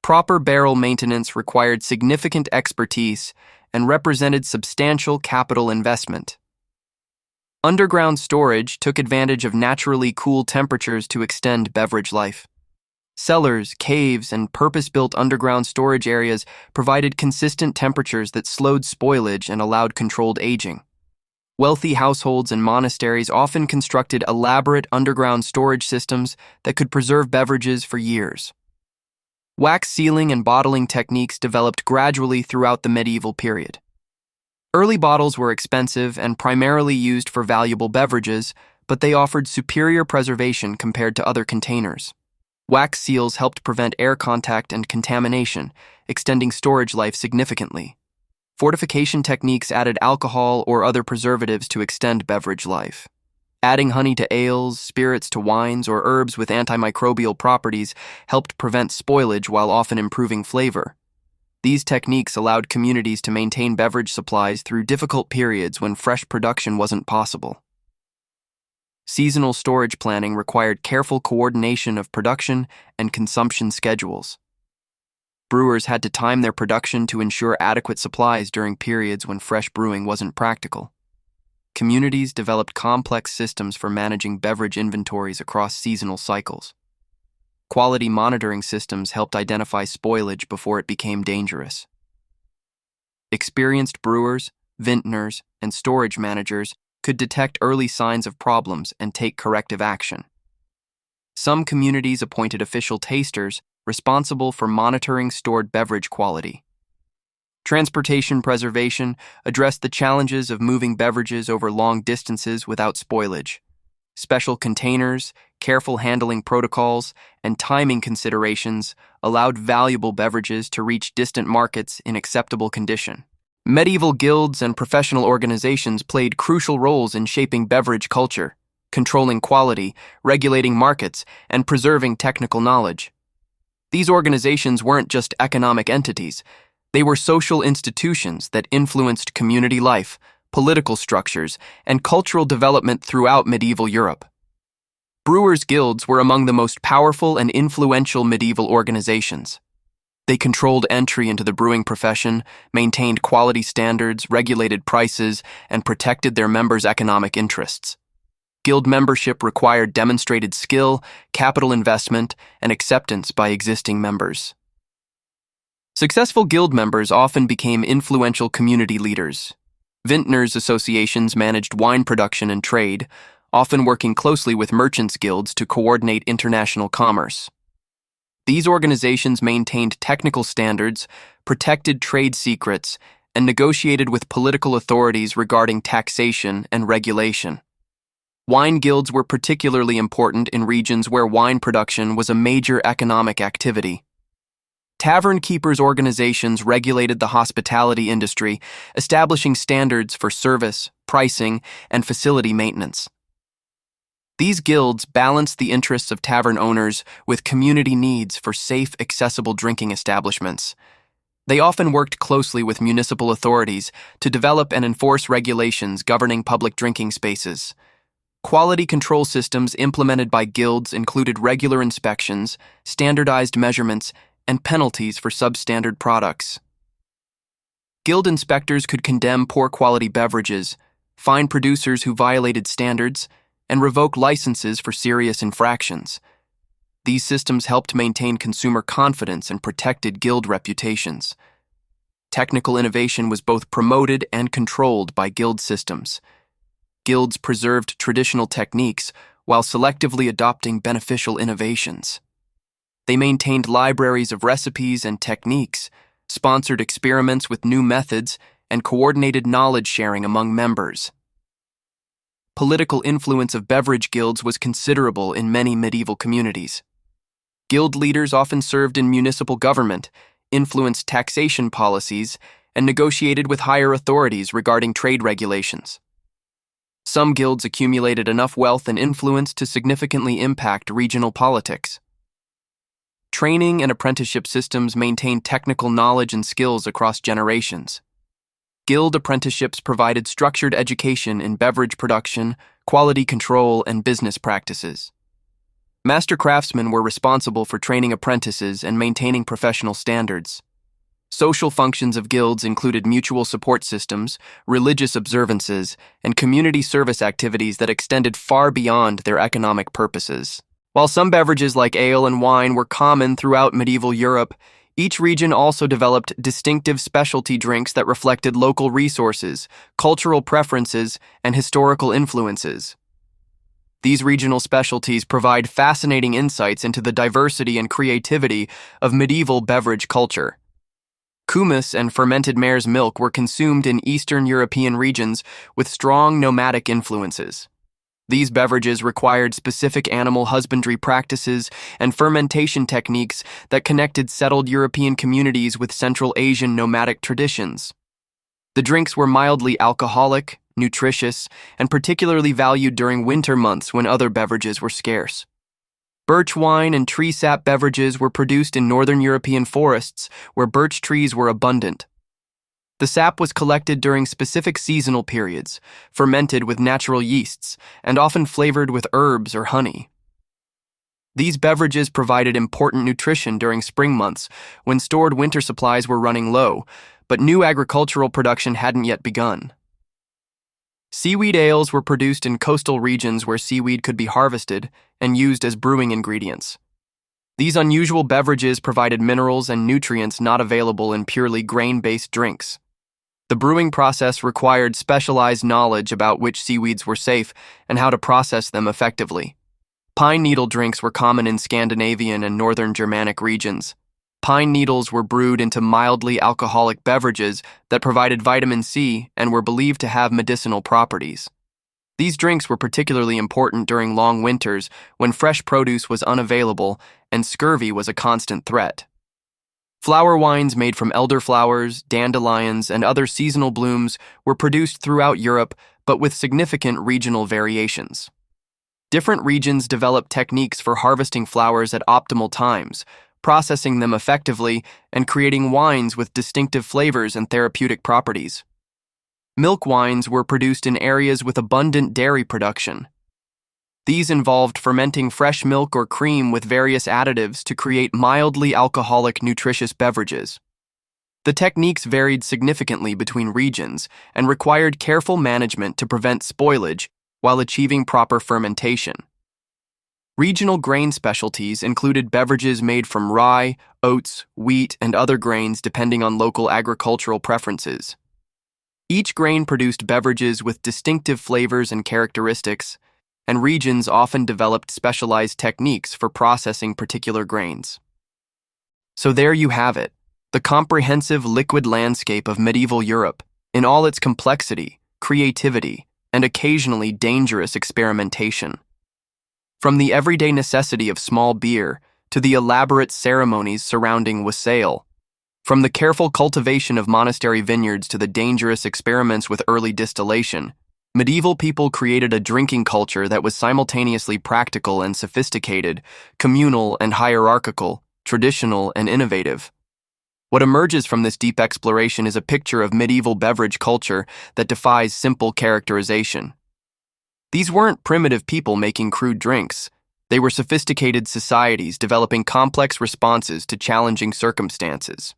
Proper barrel maintenance required significant expertise and represented substantial capital investment. Underground storage took advantage of naturally cool temperatures to extend beverage life. Cellars, caves, and purpose-built underground storage areas provided consistent temperatures that slowed spoilage and allowed controlled aging. Wealthy households and monasteries often constructed elaborate underground storage systems that could preserve beverages for years. Wax sealing and bottling techniques developed gradually throughout the medieval period. Early bottles were expensive and primarily used for valuable beverages, but they offered superior preservation compared to other containers. Wax seals helped prevent air contact and contamination, extending storage life significantly. Fortification techniques added alcohol or other preservatives to extend beverage life. Adding honey to ales, spirits to wines, or herbs with antimicrobial properties helped prevent spoilage while often improving flavor. These techniques allowed communities to maintain beverage supplies through difficult periods when fresh production wasn't possible. Seasonal storage planning required careful coordination of production and consumption schedules. Brewers had to time their production to ensure adequate supplies during periods when fresh brewing wasn't practical. Communities developed complex systems for managing beverage inventories across seasonal cycles. Quality monitoring systems helped identify spoilage before it became dangerous. Experienced brewers, vintners, and storage managers could detect early signs of problems and take corrective action. Some communities appointed official tasters responsible for monitoring stored beverage quality. Transportation preservation addressed the challenges of moving beverages over long distances without spoilage. Special containers, careful handling protocols, and timing considerations allowed valuable beverages to reach distant markets in acceptable condition. Medieval guilds and professional organizations played crucial roles in shaping beverage culture, controlling quality, regulating markets, and preserving technical knowledge. These organizations weren't just economic entities. They were social institutions that influenced community life, political structures, and cultural development throughout medieval Europe. Brewers' guilds were among the most powerful and influential medieval organizations. They controlled entry into the brewing profession, maintained quality standards, regulated prices, and protected their members' economic interests. Guild membership required demonstrated skill, capital investment, and acceptance by existing members. Successful guild members often became influential community leaders. Vintners' associations managed wine production and trade, often working closely with merchants' guilds to coordinate international commerce. These organizations maintained technical standards, protected trade secrets, and negotiated with political authorities regarding taxation and regulation. Wine guilds were particularly important in regions where wine production was a major economic activity. Tavern keepers' organizations regulated the hospitality industry, establishing standards for service, pricing, and facility maintenance. These guilds balanced the interests of tavern owners with community needs for safe, accessible drinking establishments. They often worked closely with municipal authorities to develop and enforce regulations governing public drinking spaces. Quality control systems implemented by guilds included regular inspections, standardized measurements, and penalties for substandard products. Guild inspectors could condemn poor quality beverages, fine producers who violated standards, and revoke licenses for serious infractions. These systems helped maintain consumer confidence and protected guild reputations. Technical innovation was both promoted and controlled by guild systems. Guilds preserved traditional techniques while selectively adopting beneficial innovations. They maintained libraries of recipes and techniques, sponsored experiments with new methods, and coordinated knowledge sharing among members. Political influence of beverage guilds was considerable in many medieval communities. Guild leaders often served in municipal government, influenced taxation policies, and negotiated with higher authorities regarding trade regulations. Some guilds accumulated enough wealth and influence to significantly impact regional politics. Training and apprenticeship systems maintained technical knowledge and skills across generations. Guild apprenticeships provided structured education in beverage production, quality control, and business practices. Master craftsmen were responsible for training apprentices and maintaining professional standards. Social functions of guilds included mutual support systems, religious observances, and community service activities that extended far beyond their economic purposes. While some beverages like ale and wine were common throughout medieval Europe, each region also developed distinctive specialty drinks that reflected local resources, cultural preferences, and historical influences. These regional specialties provide fascinating insights into the diversity and creativity of medieval beverage culture. Kumis and fermented mare's milk were consumed in Eastern European regions with strong nomadic influences. These beverages required specific animal husbandry practices and fermentation techniques that connected settled European communities with Central Asian nomadic traditions. The drinks were mildly alcoholic, nutritious, and particularly valued during winter months when other beverages were scarce. Birch wine and tree sap beverages were produced in northern European forests where birch trees were abundant. The sap was collected during specific seasonal periods, fermented with natural yeasts, and often flavored with herbs or honey. These beverages provided important nutrition during spring months when stored winter supplies were running low, but new agricultural production hadn't yet begun. Seaweed ales were produced in coastal regions where seaweed could be harvested and used as brewing ingredients. These unusual beverages provided minerals and nutrients not available in purely grain-based drinks. The brewing process required specialized knowledge about which seaweeds were safe and how to process them effectively. Pine needle drinks were common in Scandinavian and northern Germanic regions. Pine needles were brewed into mildly alcoholic beverages that provided vitamin C and were believed to have medicinal properties. These drinks were particularly important during long winters when fresh produce was unavailable and scurvy was a constant threat. Flower wines made from elderflowers, dandelions, and other seasonal blooms were produced throughout Europe, but with significant regional variations. Different regions developed techniques for harvesting flowers at optimal times, processing them effectively, and creating wines with distinctive flavors and therapeutic properties. Milk wines were produced in areas with abundant dairy production. These involved fermenting fresh milk or cream with various additives to create mildly alcoholic, nutritious beverages. The techniques varied significantly between regions and required careful management to prevent spoilage while achieving proper fermentation. Regional grain specialties included beverages made from rye, oats, wheat, and other grains depending on local agricultural preferences. Each grain produced beverages with distinctive flavors and characteristics, and regions often developed specialized techniques for processing particular grains. So there you have it, the comprehensive liquid landscape of medieval Europe, in all its complexity, creativity, and occasionally dangerous experimentation. From the everyday necessity of small beer to the elaborate ceremonies surrounding wassail, from the careful cultivation of monastery vineyards to the dangerous experiments with early distillation, medieval people created a drinking culture that was simultaneously practical and sophisticated, communal and hierarchical, traditional and innovative. What emerges from this deep exploration is a picture of medieval beverage culture that defies simple characterization. These weren't primitive people making crude drinks. They were sophisticated societies developing complex responses to challenging circumstances.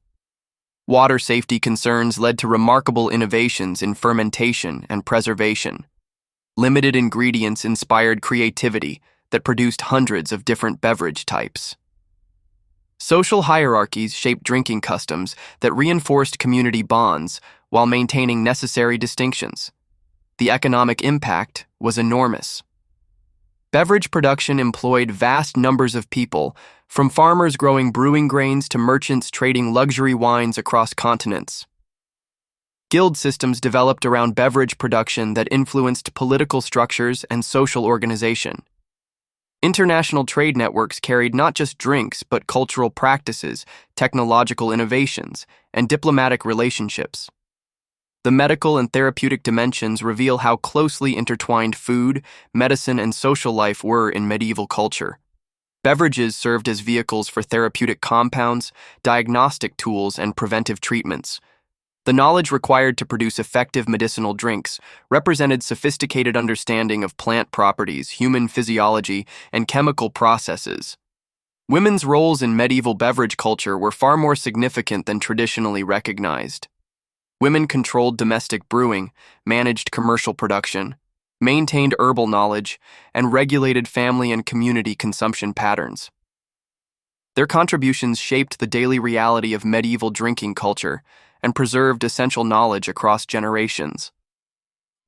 Water safety concerns led to remarkable innovations in fermentation and preservation. Limited ingredients inspired creativity that produced hundreds of different beverage types. Social hierarchies shaped drinking customs that reinforced community bonds while maintaining necessary distinctions. The economic impact was enormous. Beverage production employed vast numbers of people, from farmers growing brewing grains to merchants trading luxury wines across continents. Guild systems developed around beverage production that influenced political structures and social organization. International trade networks carried not just drinks but cultural practices, technological innovations, and diplomatic relationships. The medical and therapeutic dimensions reveal how closely intertwined food, medicine, and social life were in medieval culture. Beverages served as vehicles for therapeutic compounds, diagnostic tools, and preventive treatments. The knowledge required to produce effective medicinal drinks represented sophisticated understanding of plant properties, human physiology, and chemical processes. Women's roles in medieval beverage culture were far more significant than traditionally recognized. Women controlled domestic brewing, managed commercial production, maintained herbal knowledge, and regulated family and community consumption patterns. Their contributions shaped the daily reality of medieval drinking culture and preserved essential knowledge across generations.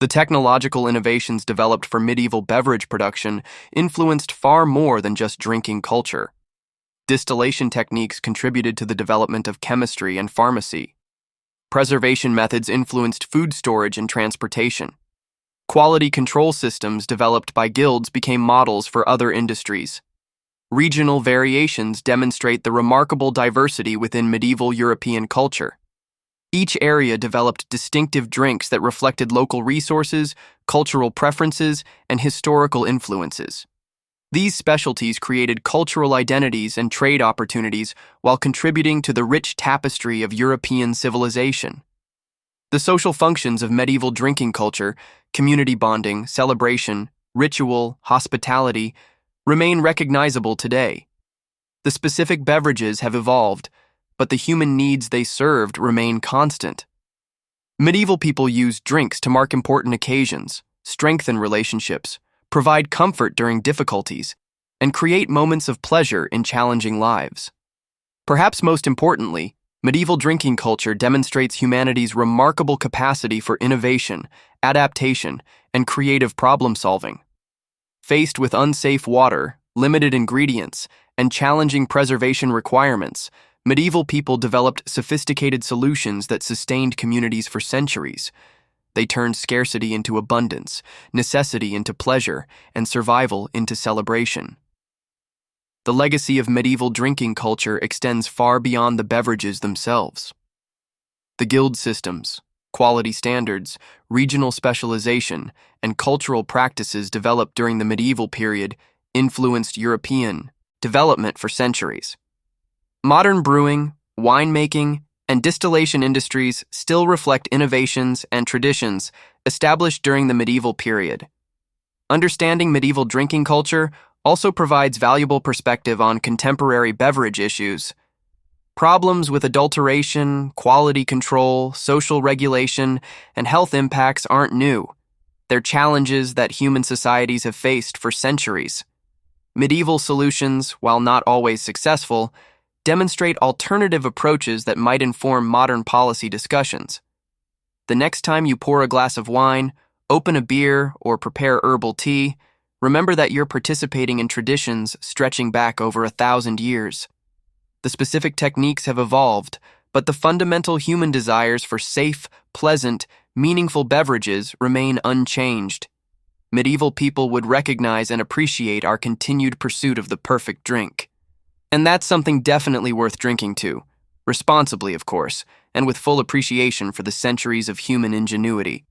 The technological innovations developed for medieval beverage production influenced far more than just drinking culture. Distillation techniques contributed to the development of chemistry and pharmacy. Preservation methods influenced food storage and transportation. Quality control systems developed by guilds became models for other industries. Regional variations demonstrate the remarkable diversity within medieval European culture. Each area developed distinctive drinks that reflected local resources, cultural preferences, and historical influences. These specialties created cultural identities and trade opportunities while contributing to the rich tapestry of European civilization. The social functions of medieval drinking culture, community bonding, celebration, ritual, hospitality, remain recognizable today. The specific beverages have evolved, but the human needs they served remain constant. Medieval people used drinks to mark important occasions, strengthen relationships, provide comfort during difficulties, and create moments of pleasure in challenging lives. Perhaps most importantly, medieval drinking culture demonstrates humanity's remarkable capacity for innovation, adaptation, and creative problem-solving. Faced with unsafe water, limited ingredients, and challenging preservation requirements, medieval people developed sophisticated solutions that sustained communities for centuries. They turned scarcity into abundance, necessity into pleasure, and survival into celebration. The legacy of medieval drinking culture extends far beyond the beverages themselves. The guild systems, quality standards, regional specialization, and cultural practices developed during the medieval period influenced European development for centuries. Modern brewing, winemaking, and distillation industries still reflect innovations and traditions established during the medieval period. Understanding medieval drinking culture also provides valuable perspective on contemporary beverage issues. Problems with adulteration, quality control, social regulation, and health impacts aren't new. They're challenges that human societies have faced for centuries. Medieval solutions, while not always successful, demonstrate alternative approaches that might inform modern policy discussions. The next time you pour a glass of wine, open a beer, or prepare herbal tea, remember that you're participating in traditions stretching back over 1,000 years. The specific techniques have evolved, but the fundamental human desires for safe, pleasant, meaningful beverages remain unchanged. Medieval people would recognize and appreciate our continued pursuit of the perfect drink. And that's something definitely worth drinking to, responsibly, of course, and with full appreciation for the centuries of human ingenuity.